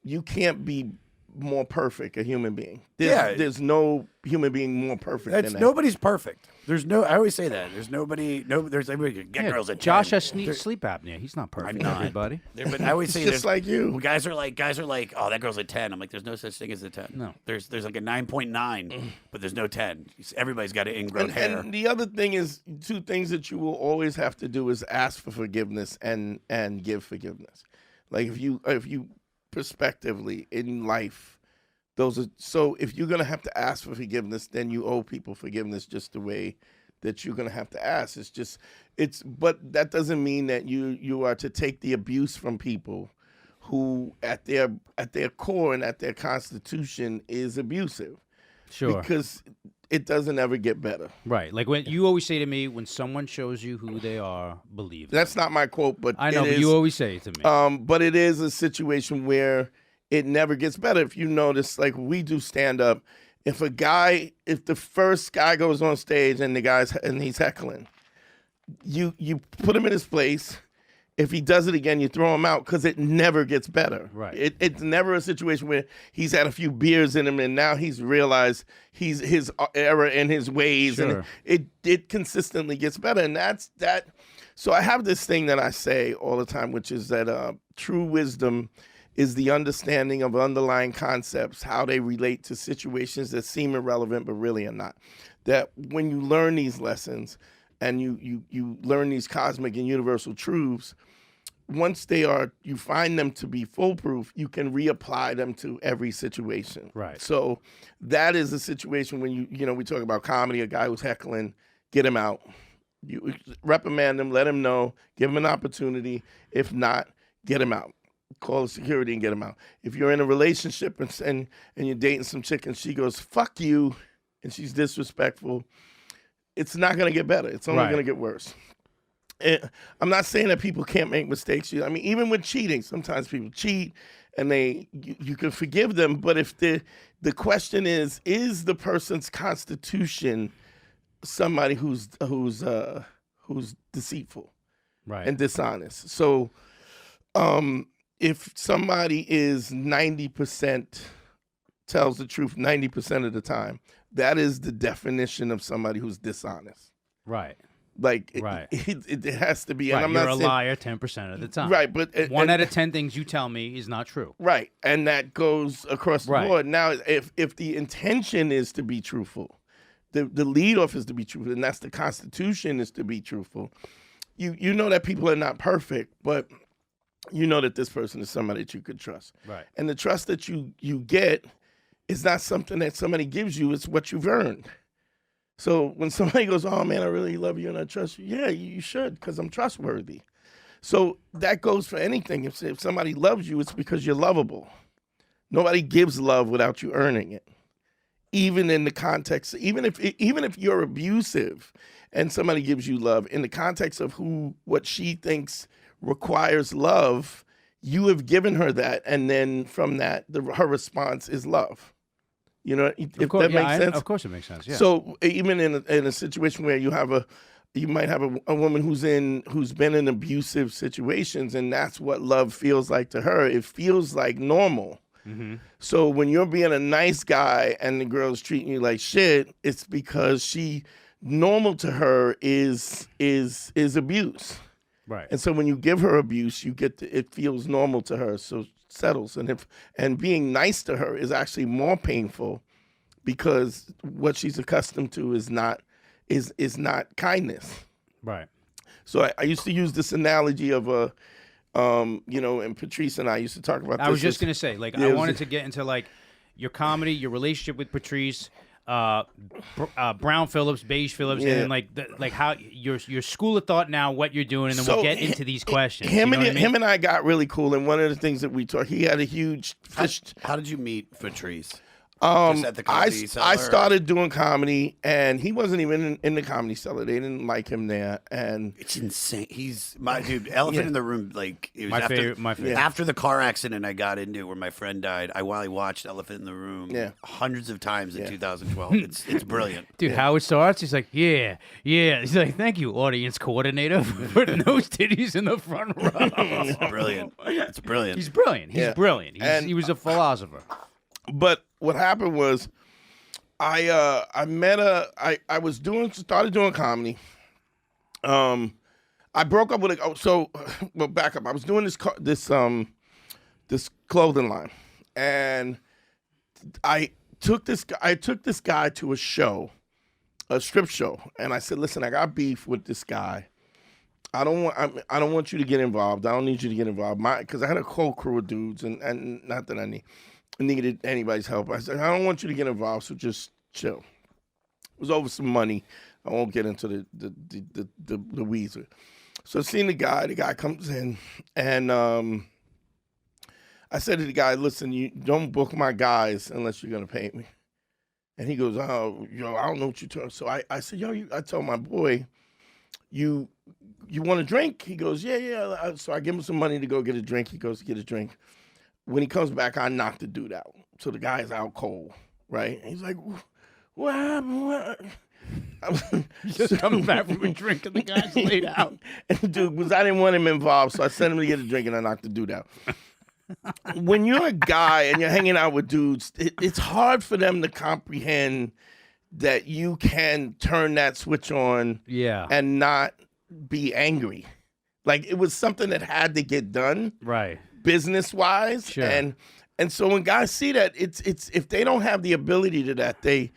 you can't be more perfect a human being. There's no human being more perfect than that. Nobody's perfect. There's no. I always say that. There's nobody. No. There's everybody can get girls at 10. Josh has sleep apnea. He's not perfect. I'm not. Everybody. But I always say just like you. Guys are like, oh, that girl's a 10. I'm like, there's no such thing as a 10. No. There's like a 9.9, but there's no 10. Everybody's got an ingrown hair. And the other thing is, two things that you will always have to do is ask for forgiveness and give Like if you prospectively in life. So if you're gonna have to ask for forgiveness, then you owe people forgiveness just the way that you're gonna have to ask. But that doesn't mean that you are to take the abuse from people who at their core and at their constitution is abusive. Sure. Because it doesn't ever get better. Right. Like when you always say to me, when someone shows you who they are, believe them. That's not my quote, but I know, but you always say it to me. But it is a situation where it never gets better. If you notice, like we do stand up, if the first guy goes on stage and he's heckling, you put him in his place. If he does it again, you throw him out because it never gets better. Right. It's never a situation where he's had a few beers in him and now he's realized his error in his ways. Sure. And it consistently gets better. And that's that. So I have this thing that I say all the time, which is that true wisdom is the understanding of underlying concepts, how they relate to situations that seem irrelevant but really are not. That when you learn these lessons and you learn these cosmic and universal truths, once you find them to be foolproof, you can reapply them to every situation. Right. So that is a situation when we talk about comedy, a guy who's heckling, get him out. You reprimand him, let him know, give him an opportunity. If not, get him out. Call the security and get him out. If you're in a relationship and you're dating some chick and she goes, fuck you, and she's disrespectful, it's not going to get better. It's only going to get worse. I'm not saying that people can't make mistakes. I mean, even with cheating, sometimes people cheat, and you can forgive them. But if the question is the person's constitution somebody who's deceitful, right, and dishonest? So, if somebody is 90% tells the truth 90% of the time, that is the definition of somebody who's dishonest. right. Like, Right. it has to be. Right. And I'm You're not a saying, liar 10% of the time. right? But One out of 10 things you tell me is not true. right, and that goes across the Right. board. Now, if the intention is to be truthful, the lead off is to be truthful, and that's the Constitution is to be truthful. You know that people are not perfect, but you know that this person is somebody that you could trust. Right. And the trust that you get is not something that somebody gives you; it's what you've earned. So when somebody goes, "Oh man, I really love you and I trust you," yeah, you should, because I'm trustworthy. So that goes for anything. If somebody loves you, it's because you're lovable. Nobody gives love without you earning it. Even in the context, even if you're abusive and somebody gives you love, in the context of what she thinks requires love, you have given her that, and then from that, her response is love. You know, if that makes sense. Of course, it makes sense. Yeah. So even in a situation where you might have a woman who's been in abusive situations, and that's what love feels like to her. It feels like normal. Mm-hmm. So when you're being a nice guy and the girl's treating you like shit, it's because normal to her is abuse. Right. And so when you give her abuse, it feels normal to her. So settles, and being nice to her is actually more painful, because what she's accustomed to is not kindness. Right. So I used to use this analogy of and Patrice and I used to talk about this. I was just gonna say, like, I wanted to get into like your comedy, your relationship with Patrice, Brown Phillips, Beige Phillips, Yeah. and then like how your school of thought now, what you're doing, and then we'll get into these questions. Him you know what I mean? him and I got really cool, and one of the things that we talked, he had a huge fish. How did you meet Patrice? Just at the Comedy Cellar, I started doing comedy, and he wasn't even in the Comedy Cellar. They didn't like him there, and It's insane. He's my dude. Elephant in the Room. Like, it was My after, favorite- my favorite. After the car accident I got into where my friend died, I watched Elephant in the Room hundreds of times in 2012. It's brilliant. Dude, how it starts, he's like, yeah. He's like, thank you, audience coordinator, for putting those titties in the front row. It's brilliant. It's brilliant. He's brilliant. He's Yeah. brilliant. He was a philosopher. but what happened was, I started doing comedy. I broke up with back up. I was doing this clothing line, and I took this guy to a strip show, and I said, "Listen, I got beef with this guy. I don't want you to get involved. I don't need you to get involved. Because I had a whole crew of dudes, and not that I needed anybody's help. I said, I don't want you to get involved, so just chill." It was over some money. I won't get into the weeds. So I seen the guy comes in, and I said to the guy, "Listen, you don't book my guys unless you're gonna pay me." And he goes, "Oh, I don't know what you're talking." So I said, I told my boy, you want a drink?" He goes, yeah. So I give him some money to go get a drink. He goes to get a drink. When he comes back, I knock the dude out. So the guy's out cold, right? And he's like, "What happened? What?" Just coming back from a drink and the guy's laid out. And the dude, because I didn't want him involved, so I sent him to get a drink and I knocked the dude out. When you're a guy and you're hanging out with dudes, it's hard for them to comprehend that you can turn that switch on and not be angry. Like, it was something that had to get done. Right. Business-wise. Sure. And so when guys see that, it's if they don't have the ability to that, they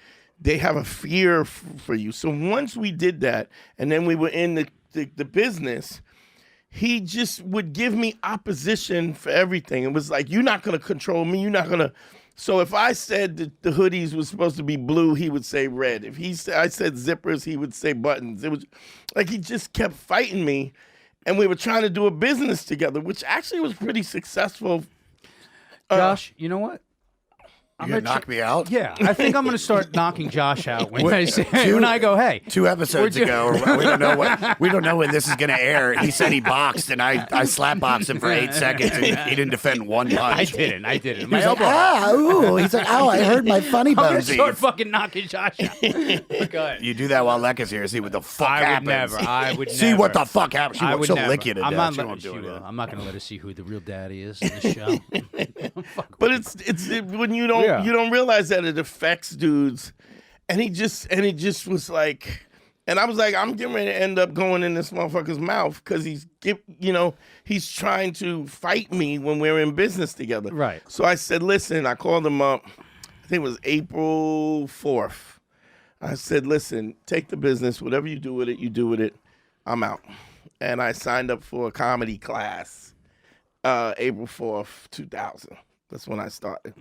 have a fear for you. So once we did that, and then we were in the business, he just would give me opposition for everything. It was like, "You're not going to control me. You're not going to." So if I said that the hoodies was supposed to be blue, he would say red. If I said zippers, he would say buttons. It was like he just kept fighting me, and we were trying to do a business together, which actually was pretty successful. Josh, you know what? You gonna knock me out? Yeah, I think I'm going to start knocking Josh out when I go, hey. 2 episodes ago, we don't know when this is going to air. He said he boxed, and I slap boxed him for 8 seconds, and he didn't defend one punch. I didn't. He was like, he's like, oh, I heard my funny I'm going bones. to start fucking knocking Josh out. Go ahead. You do that while Lekka's here. See what the fuck happens. I would never. See what the fuck happens. She'll never. lick you to death. I'm not going to let her see who the real daddy is in the show. But it's when you don't realize that it affects dudes, and he just was like, and I was like, I'm getting ready to end up going in this motherfucker's mouth because he's trying to fight me when we're in business together. Right. So I said, listen, I called him up. I think it was April 4th. I said, listen, take the business, whatever you do with it, you do with it. I'm out. And I signed up for a comedy class, April 4th, 2000. That's when I started.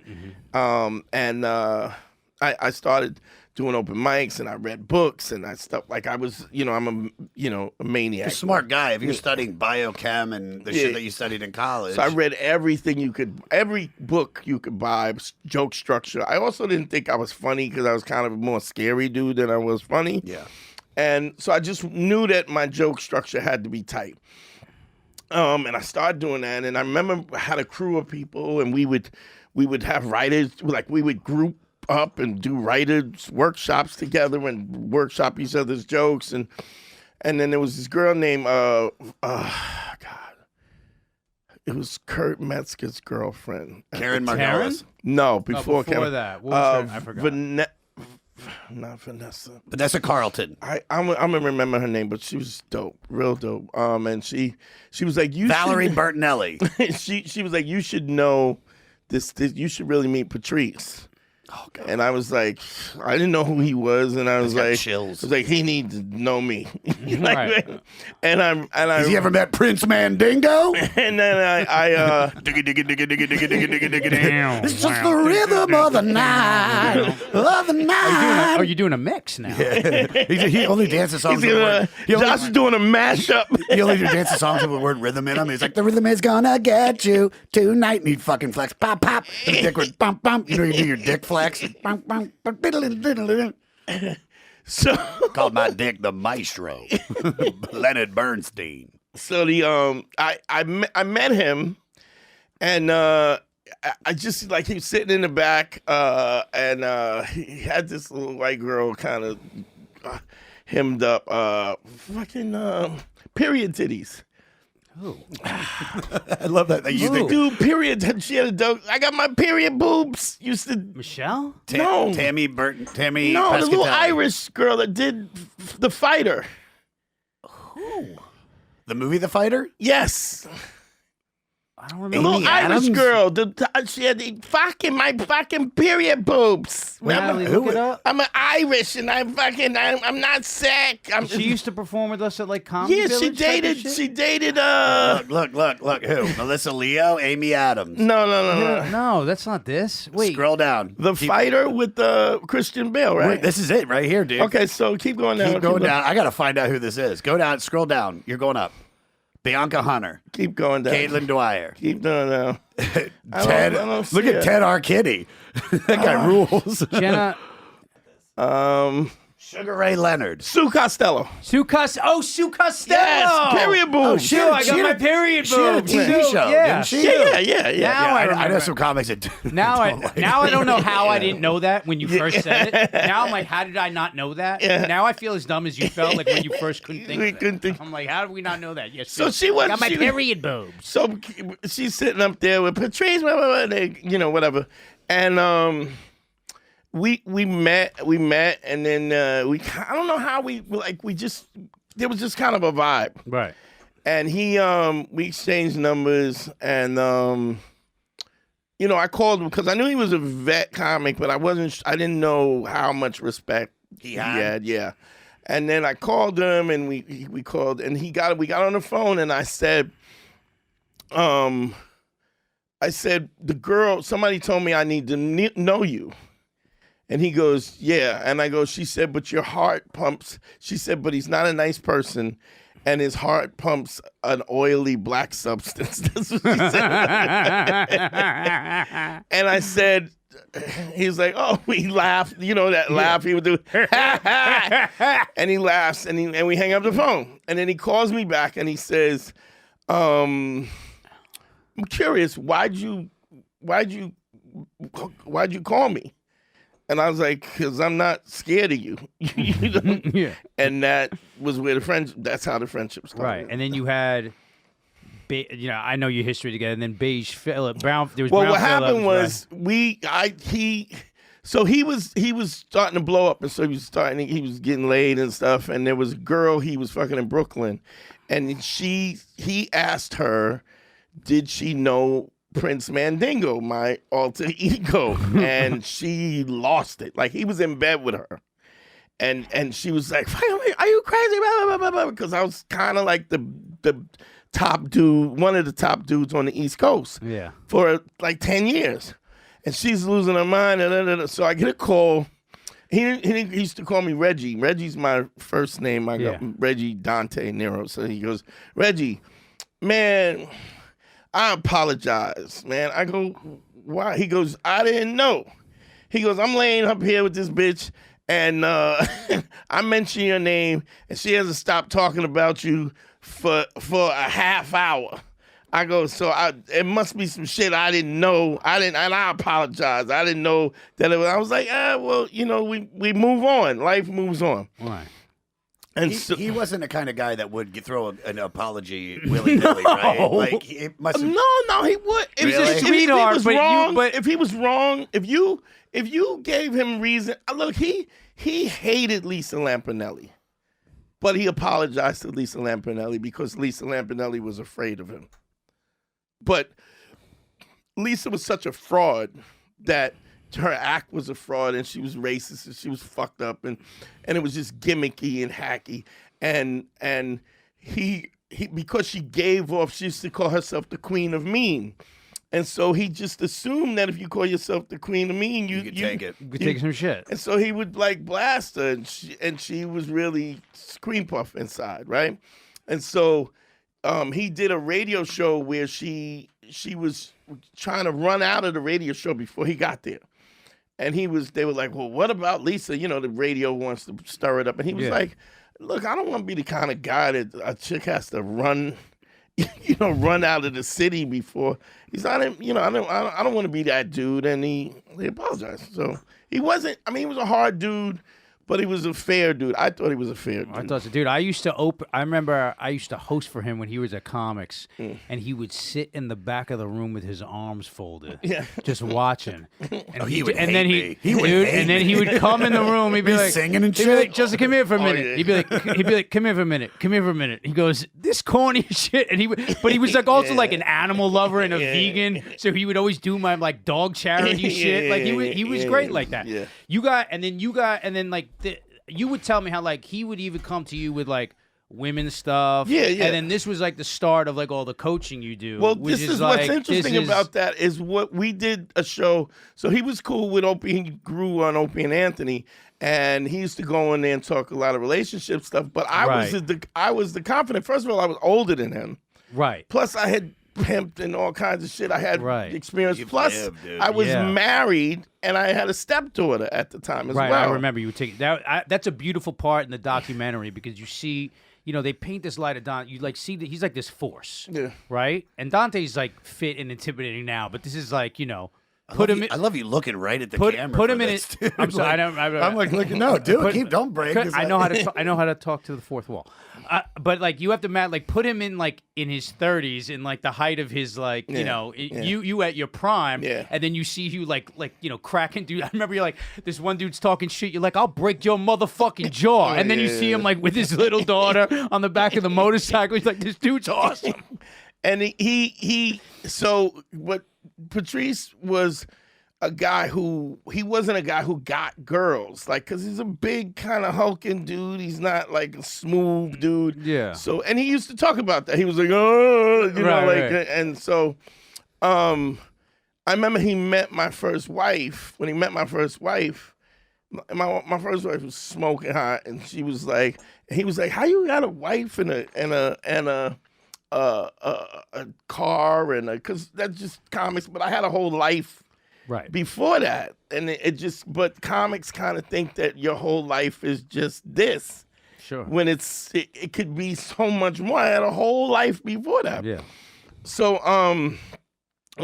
And I started doing open mics, and I read books, and I stuff like I was, I'm a maniac. You're a smart guy. If you're studying biochem and the shit that you studied in college. So I read every book you could buy, joke structure. I also didn't think I was funny because I was kind of a more scary dude than I was funny. Yeah. And so I just knew that my joke structure had to be tight. And I started doing that, and I remember I had a crew of people, and we would have writers, like we would group up and do writers workshops together and workshop each other's jokes, and then there was this girl named it was Kurt Metzger's girlfriend, Karen Margolis. No, before before Karen. that. What was her? I forgot. Not Vanessa. Vanessa Carlton. I'm gonna remember her name, but she was dope, real dope. And she was like, Valerie Bertinelli. she was like, you should know this. You should really meet Patrice. Oh, God. And I was like, I didn't know who he was, and I was like, chills. I was like, he needs to know me. Right. And Has he ever met Prince Mandingo? And then I Digga, digga, digga, digga, digga, digga, digga, digga, digga. Damn. It's just the rhythm of the night, of the night. Are you doing a mix now? He only dances songs with the word. Josh is doing a mashup. He only dances songs with the word rhythm in them. He's like, the rhythm is gonna get you tonight. And he'd fucking flex, pop, pop. And the dick would bump, bump. You know, you do your dick flex. Bump, bump, So called my dick the maestro, Leonard Bernstein. So I met him, and I just like he was sitting in the back, and he had this little white girl kind of hemmed up, period titties. Ooh. I love that. You think Dude, period. She had a dog. I got my period boobs. Used to. Michelle? No. Tammy Pescatelli. The little Irish girl that did The Fighter. Who? The movie The Fighter? Yes. I don't The remember. little Irish girl. She had my fucking period boobs. Natalie, look it up. I'm an Irish, and I'm not sick. She used to perform with us at like comedy. Yeah, Village type of shit? she dated. Look. Who? Melissa Leo, Amy Adams. No. No, that's not this. Wait. Scroll down. The Fighter with Christian Bale, right? This is it right here, dude. Okay, so keep going down. Keep going down. I got to find out who this is. Go down. Scroll down. You're going up. Bianca Hunter. Keep going down. Caitlin Dwyer. Keep doing down. Ted. Look at Ted Arkitty. That guy rules. Jenna. Sugar Ray Leonard. Sue Costello. Sue Costello. Yes, period boobs. Oh, Shit, I got my period She had a boobs. TV show, Yeah. didn't she? Yeah. Now I I know remember. some comics that Now I don't like now I it. don't know how I didn't know that when you first said it. Now I'm like, how did I not know that? Yeah. Now I feel as dumb as you felt like when you first couldn't think. We of it. couldn't think. I'm like, how did we not know that? Yes. So she was. got my she- period boobs. So she's sitting up there with Patrice, blah, blah, blah, whatever. And we met, and then I don't know how there was just kind of a vibe. Right. And we exchanged numbers, and I called him because I knew he was a vet comic, but I didn't know how much respect he had. Yeah. And then I called him, and we called, and we got on the phone, and I said, the girl, somebody told me I need to know you. And he goes, yeah. And I go, she said, but your heart pumps. She said, but he's not a nice person. And his heart pumps an oily black substance. That's what she said. And I said, he's like, oh, he laughed. You know that laugh he would do, and he laughs, and we hang up the phone, and then he calls me back, and he says, I'm curious, why'd you call me? And I was like, because I'm not scared of you. You know? Yeah. And that was where that's how the friendship started. Right. And then you had, I know your history together, and then Beige Phillip, Brown. There was Well, Brown what happened Phillips, was he was starting to blow up, and so he was getting laid and stuff, and there was a girl he was fucking in Brooklyn, and he asked her, did she know Prince Mandingo, my alter ego? And she lost it. Like, he was in bed with her. And she was like, are you crazy? Because I was kind of like the top dude, one of the top dudes on the East Coast for like 10 years. And she's losing her mind. So I get a call. He used to call me Reggie. Reggie's my first name. I got Reggie Dante Nero. So he goes, Reggie, man, I apologize, man. I go, why? He goes, I didn't know. He goes, I'm laying up here with this bitch, and I mention your name, and she hasn't stopped talking about you for a half hour. I go, so it must be some shit I didn't know. And I apologize. I didn't know that I was like, well, we move on. Life moves on. Right. And he wasn't the kind of guy that would throw an apology willy-nilly, right? Like, it must have... No, he would. He's a sweetheart, if he was wrong, if you gave him reason, look, he hated Lisa Lampanelli, but he apologized to Lisa Lampanelli because Lisa Lampanelli was afraid of him. But Lisa was such a fraud that her act was a fraud, and she was racist, and she was fucked up, and it was just gimmicky and hacky, and he because she gave off, she used to call herself the Queen of Mean, and so he just assumed that if you call yourself the Queen of Mean, you could take it, you could take some shit, and so he would like blast her, and she was really cream puff inside, right, and so he did a radio show where she was trying to run out of the radio show before he got there. And they were like, well, what about Lisa? The radio wants to stir it up. And he was like, look, I don't want to be the kind of guy that a chick has to run, run out of the city before. He's not, I don't want to be that dude. And he apologized. So he wasn't, he was a hard dude, but he was a fair dude. I thought he was a fair dude. I thought so, dude. I remember I used to host for him when he was at Comics, and he would sit in the back of the room with his arms folded, just watching. And he would and then hate he me. and then he would come in the room. He'd be like singing and he'd be like, shit. Justin, come here for a minute. yeah. He'd be like, come here for a minute. Come here for a minute. He goes, this corny shit. And but he was like also like an animal lover and a vegan, so he would always do my like dog charity shit. Like he was great like that. Yeah. You would tell me how like he would even come to you with like women's stuff. Yeah. And then this was like the start of like all the coaching you do. Well, which this is like, what's interesting about that is what we did a show. So he was cool with Opie. He grew on Opie and Anthony, and he used to go in there and talk a lot of relationship stuff. But I was the confident. First of all, I was older than him. Right. Plus, I had pimped and all kinds of shit. I had experience. You Plus, pimped, dude. I was married, and I had a stepdaughter at the time as well. Right. I remember you would take that. That's a beautiful part in the documentary because you see. They paint this light of Dante. You like see that he's like this force, right? And Dante's like fit and intimidating now, but this is like I love you looking right at the camera. Put him in this, it. dude. I'm sorry. I'm like looking. No, dude, don't break. I know how to. I know how to talk to the fourth wall. But like you have to put him in like in his 30s in like the height of his like you at your prime, and then you see you like cracking dude. I remember you're like this one dude's talking shit. You're like, I'll break your motherfucking jaw, and then you see him like with his little daughter on the back of the motorcycle. He's like, this dude's awesome. And so what Patrice was a guy he wasn't a guy who got girls, like, because he's a big kind of hulking dude. He's not like a smooth dude. Yeah. So, and he used to talk about that. He was like, and so, I remember he met my first wife. When he met my first wife, my first wife was smoking hot, and he was like, how you got a wife and a car and because that's just comics. But I had a whole life Right. before that. And but comics kind of think that your whole life is just this. Sure. When it could be so much more. I had a whole life before that. Yeah. So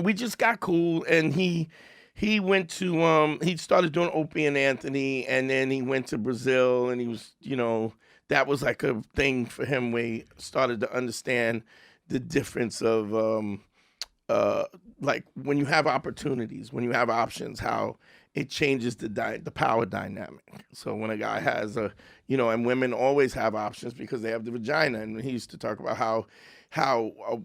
we just got cool, and he went to he started doing Opie and Anthony, and then he went to Brazil, and he was, that was like a thing for him where he started to understand the difference of like when you have opportunities, when you have options, how it changes the power dynamic. So when a guy has and women always have options because they have the vagina. And he used to talk about how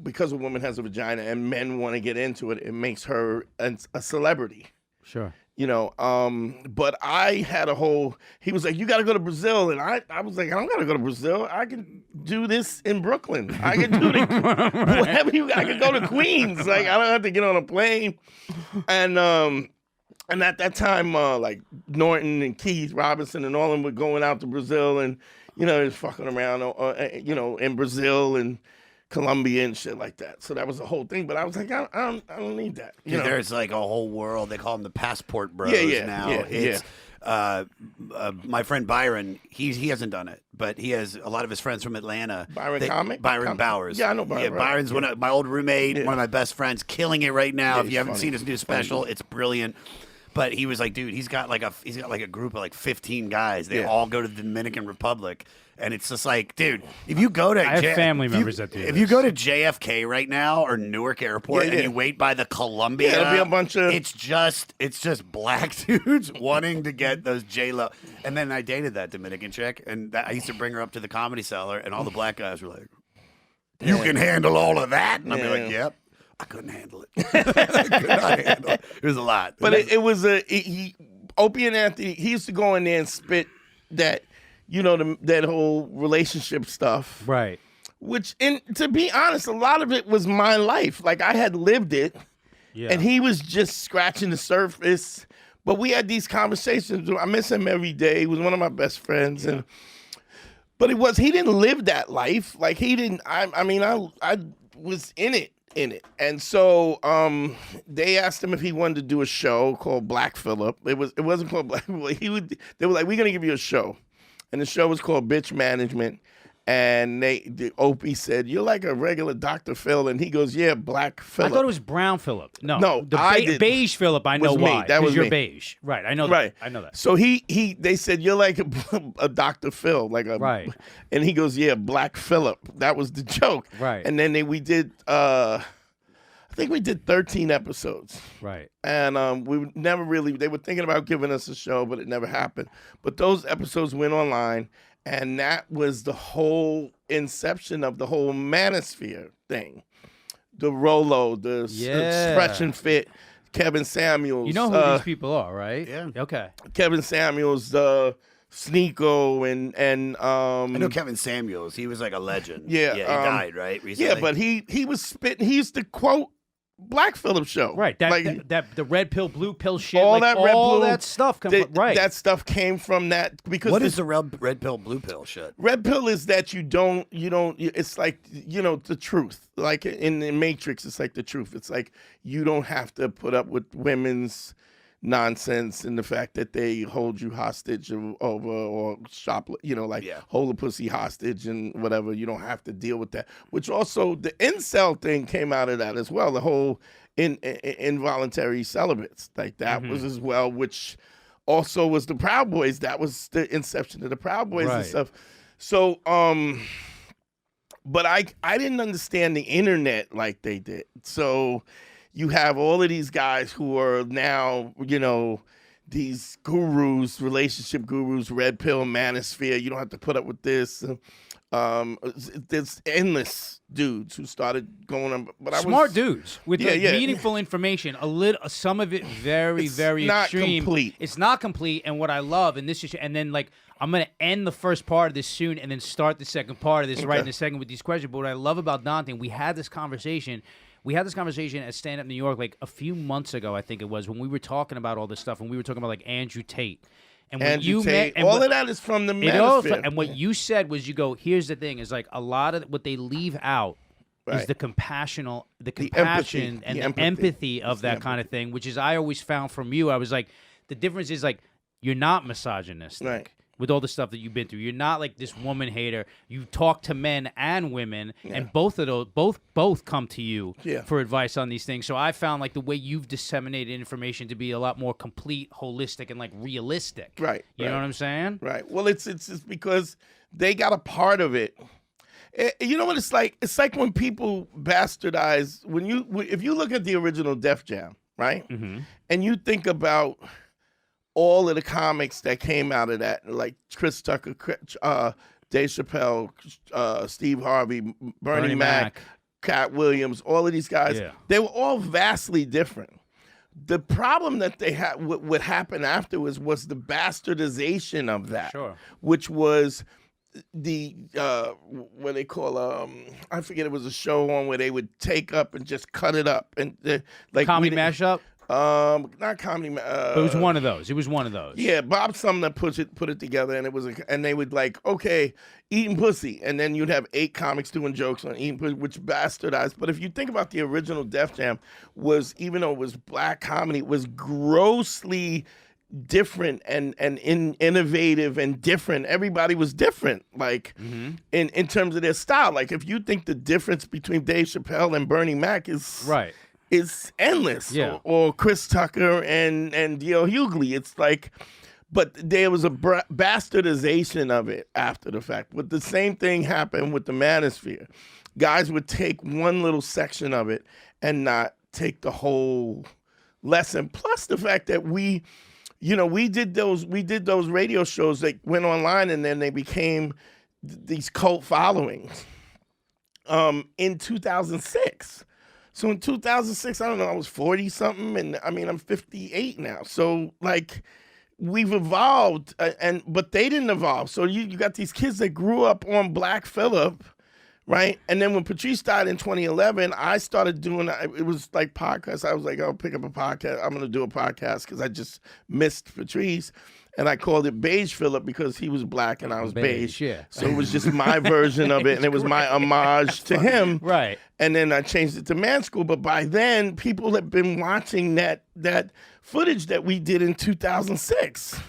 because a woman has a vagina and men want to get into it, it makes her a celebrity. Sure. But I had he was like, you got to go to Brazil. And I was like, I don't got to go to Brazil. I can do this in Brooklyn. I can do whatever I can go to Queens. Like, I don't have to get on a plane. And at that time, like Norton and Keith Robinson and all of them were going out to Brazil and, just fucking around, in Brazil and Colombia and shit like that. So that was the whole thing. But I was like, I don't need that. Dude, there's like a whole world. They call them the passport bros now. Yeah. My friend Byron, he hasn't done it, but he has a lot of his friends from Atlanta. Byron Bowers. Yeah, I know Byron. Yeah, Byron's one of my old roommate, one of my best friends, killing it right now. If you haven't seen his new special, it's brilliant. But he was like, dude, he's got like a group of like 15 guys. They all go to the Dominican Republic, and it's just like, dude, if you go to I have family members that do this. If you go to JFK right now or Newark Airport and you wait by the Columbia, it'll be a bunch of it's just black dudes wanting to get those J-Lo. And then I dated that Dominican chick, and I used to bring her up to the Comedy Cellar, and all the black guys were like, "You can handle all of that?" And I'd be like, "Yep." I couldn't handle it. I could not handle it. It was a lot. But it was Opie and Anthony, he used to go in there and spit that, that whole relationship stuff. Right. Which, to be honest, a lot of it was my life. Like, I had lived it, and he was just scratching the surface. But we had these conversations. I miss him every day. He was one of my best friends. Yeah. But he didn't live that life. Like, he didn't, I was in it. And so they asked him if he wanted to do a show called Black Phillip. It wasn't called Black Phillip. They were like, we're gonna give you a show. And the show was called Bitch Management. And Opie said, "You're like a regular Dr. Phil," and he goes, "Yeah, Black Phillip." I thought it was Brown Phillip. No, beige Phillip. I know was why. Me. That was you're me. Beige, right? I know that. Right. I know that. So they said, "You're like a Dr. Phil, like a right." And he goes, "Yeah, Black Phillip." That was the joke. Right. And then we did. I think we did 13 episodes. Right. And we never really. They were thinking about giving us a show, but it never happened. But those episodes went online. And that was the whole inception of the whole manosphere thing. The Rolo, the Fresh and Fit, Kevin Samuels. You know who these people are, right? Yeah. Okay. Kevin Samuels, Sneeko, and I know Kevin Samuels. He was like a legend. Yeah. He died, right? Recently? Yeah, but he was spitting. He used to quote Black Phillip show. Right. That the red pill, blue pill shit. All like, that red all blue, that stuff right. That stuff came from that because what is the red pill, blue pill shit? Red pill is that you don't. It's like the truth. Like in the Matrix, it's like the truth. It's like you don't have to put up with women's nonsense and the fact that they hold you hostage over or hold a pussy hostage and whatever. You don't have to deal with that. Which also the incel thing came out of that as well. The whole involuntary celibates, like that was as well, which also was the Proud Boys. That was the inception of the Proud Boys and stuff. So but I didn't understand the internet like they did. So you have all of these guys who are now, these gurus, relationship gurus, red pill, manosphere. You don't have to put up with this. There's endless dudes who started going on. But smart dudes with meaningful information. Some of it very, very not extreme. Complete. It's not complete. And what I love, and then I'm gonna end the first part of this soon, and then start the second part of this right in a second with these questions. But what I love about Dante, and we had this conversation at Stand Up New York like a few months ago, I think it was, when we were talking about all this stuff, and we were talking about like Andrew Tate. And when Andrew you Tate, met, all of that is from the manosphere. And what you said was, you go, here's the thing, is like a lot of what they leave out is the compassion and The the empathy of that kind of thing, which is I always found from you. I was like, the difference is like you're not misogynistic. Right. With all the stuff that you've been through, you're not like this woman hater. You talk to men and women, and both of those, both come to you for advice on these things. So I found like the way you've disseminated information to be a lot more complete, holistic, and like realistic. Right. You know what I'm saying? Right. Well, it's because they got a part of it. You know what it's like? It's like when people bastardize. If you look at the original Def Jam, right, and you think about all of the comics that came out of that, like Chris Tucker, Dave Chappelle, Steve Harvey, Bernie Mac, Cat Williams, all of these guys, they were all vastly different. The problem that they had, what happened afterwards, was the bastardization of that, which was the what they call I forget, it was a show on where they would take up and just cut it up and like comedy mashup. Not comedy. But it was one of those. It was one of those. Yeah, Bob Sumner put it together, and it was and they would like, okay, eating pussy, and then you'd have 8 comics doing jokes on eating pussy, which bastardized. But if you think about the original Def Jam, was, even though it was black comedy, it was grossly different and innovative and different. Everybody was different, like in terms of their style. Like if you think the difference between Dave Chappelle and Bernie Mac is is endless, or Chris Tucker and D.L. Hughley, it's like, but there was a bastardization of it after the fact. But the same thing happened with the Manosphere. Guys would take one little section of it and not take the whole lesson. Plus the fact that we did those radio shows that went online, and then they became these cult followings in 2006. So in 2006, I don't know, I was 40-something, and I mean, I'm 58 now. So, like, we've evolved, but they didn't evolve. So you got these kids that grew up on Black Phillip, right? And then when Patrice died in 2011, I started doing, it was like podcasts. I was like, I'll pick up a podcast. I'm going to do a podcast because I just missed Patrice. And I called it Beige Phillip because he was black and I was beige. So it was just my version of it, and it was my homage to him. Right. And then I changed it to Man School. But by then, people had been watching that footage that we did in 2006.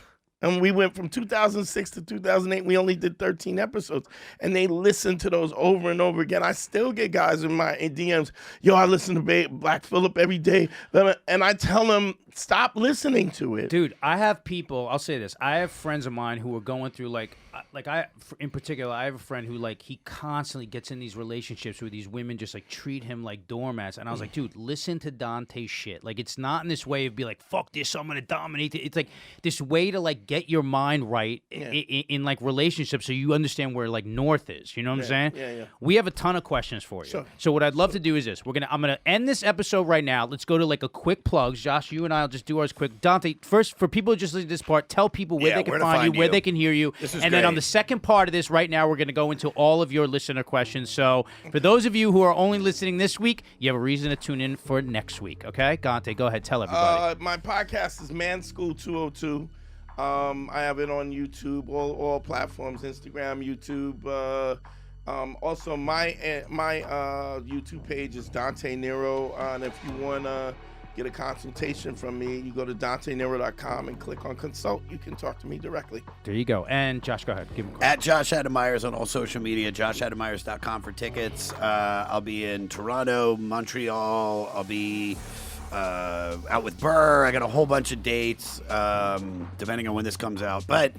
And we went from 2006 to 2008. We only did 13 episodes. And they listened to those over and over again. I still get guys in my DMs, yo, I listen to Black Phillip every day. And I tell them, stop listening to it. Dude, I have people, I'll say this. I have friends of mine who are going through, in particular, I have a friend who, like, he constantly gets in these relationships where these women just, like, treat him like doormats. And I was like, dude, listen to Dante's shit. Like, it's not in this way of be like, fuck this, I'm going to dominate it. It's like this way to, like, get your mind right in like, relationships so you understand where, like, north is. You know what I'm saying? Yeah. We have a ton of questions for you. Sure. So what I'd love to do is this. I'm going to end this episode right now. Let's go to, like, a quick plugs. Josh, you and I will just do ours quick. Dante, first, for people who just listen to this part, tell people where they can find you, where they can hear you. And then on the second part of this right now, we're going to go into all of your listener questions. So for those of you who are only listening this week, you have a reason to tune in for next week. Okay? Dante, go ahead. Tell everybody. My podcast is Man School 202. I have it on YouTube, all platforms, Instagram, YouTube. Also, my YouTube page is Dante Nero. And if you want to get a consultation from me, you go to DanteNero.com and click on consult. You can talk to me directly. There you go. And Josh, go ahead. Give him a call. At Josh Adam Myers on all social media, joshadamyers.com for tickets. I'll be in Toronto, Montreal. I'll be out with Burr. I got a whole bunch of dates, depending on when this comes out. But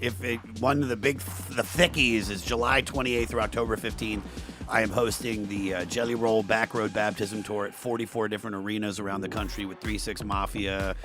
one of the thickies is July 28th through October 15th. I am hosting the Jelly Roll Backroad Baptism Tour at 44 different arenas around the country with 3-6 Mafia,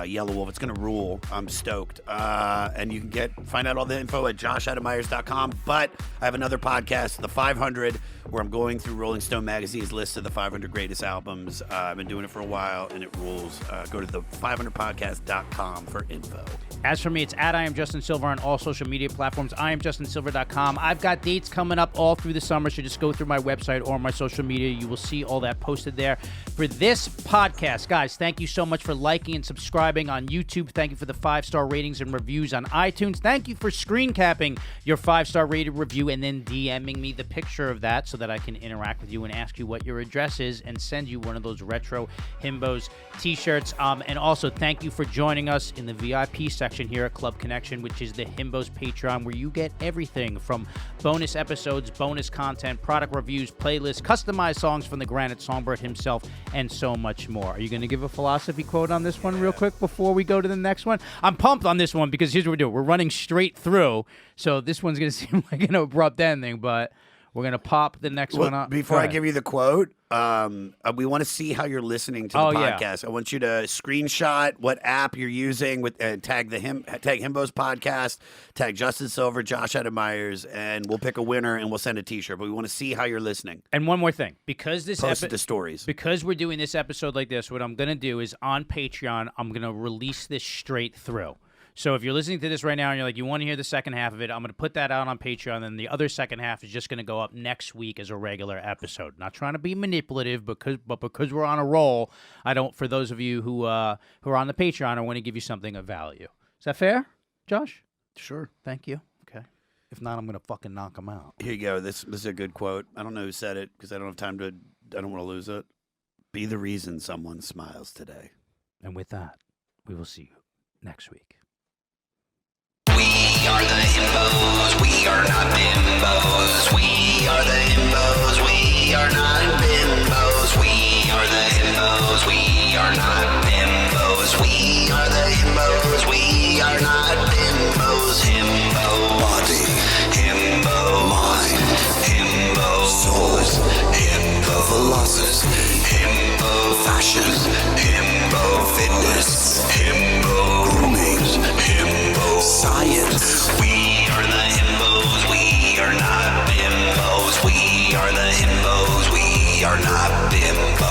Yellow Wolf. It's going to rule. I'm stoked. And you can find out all the info at joshadamyers.com. But I have another podcast, The 500, where I'm going through Rolling Stone Magazine's list of the 500 greatest albums. I've been doing it for a while, and it rules. Go to the500podcast.com for info. As for me, it's at I am Justin Silver on all social media platforms, IamJustinSilver.com. I've got dates coming up all through the summer, so just go go through my website or my social media. You will see all that posted there. For this podcast, guys, thank you so much for liking and subscribing on YouTube. Thank you for the 5-star ratings and reviews on iTunes. Thank you for screen capping your 5-star rated review and then DMing me the picture of that so that I can interact with you and ask you what your address is and send you one of those retro Himbos t-shirts. And also, thank you for joining us in the VIP section here at Club Connection, which is the Himbos Patreon, where you get everything from bonus episodes, bonus content, product reviews, playlists, customized songs from the Granite Songbird himself, and so much more. Are you going to give a philosophy quote on this one real quick before we go to the next one? I'm pumped on this one because here's what we're doing. We're running straight through, so this one's going to seem like an abrupt ending, but we're going to pop the next one up. Before I give you the quote, we want to see how you're listening to the podcast. I want you to screenshot what app you're using with tag Himbos podcast, tag Justin Silver, Josh Adam Myers, and we'll pick a winner and we'll send a t-shirt. But we want to see how you're listening. And one more thing, because this post the stories. Because we're doing this episode like this, what I'm going to do is on Patreon, I'm going to release this straight through. So if you're listening to this right now and you're like, you want to hear the second half of it, I'm going to put that out on Patreon, and the other second half is just going to go up next week as a regular episode. Not trying to be manipulative, but because we're on a roll, I don't. For those of you who are on the Patreon, I want to give you something of value. Is that fair, Josh? Sure. Thank you. Okay. If not, I'm going to fucking knock them out. Here you go. This is a good quote. I don't know who said it because I don't have time to. I don't want to lose it. Be the reason someone smiles today. And with that, we will see you next week. We are the Himbos, we are not bimbos. We are the Himbos, we are not bimbos. We are the Himbos, we are not bimbos. We are the Himbos, we are not bimbos. Himbo body, himbo mind, himbo souls, himbo philosophy, himbo fashion, himbo fitness, himbo grooming, himbo science. We are the Himbos, we are not bimbos. We are the Himbos, we are not bimbos.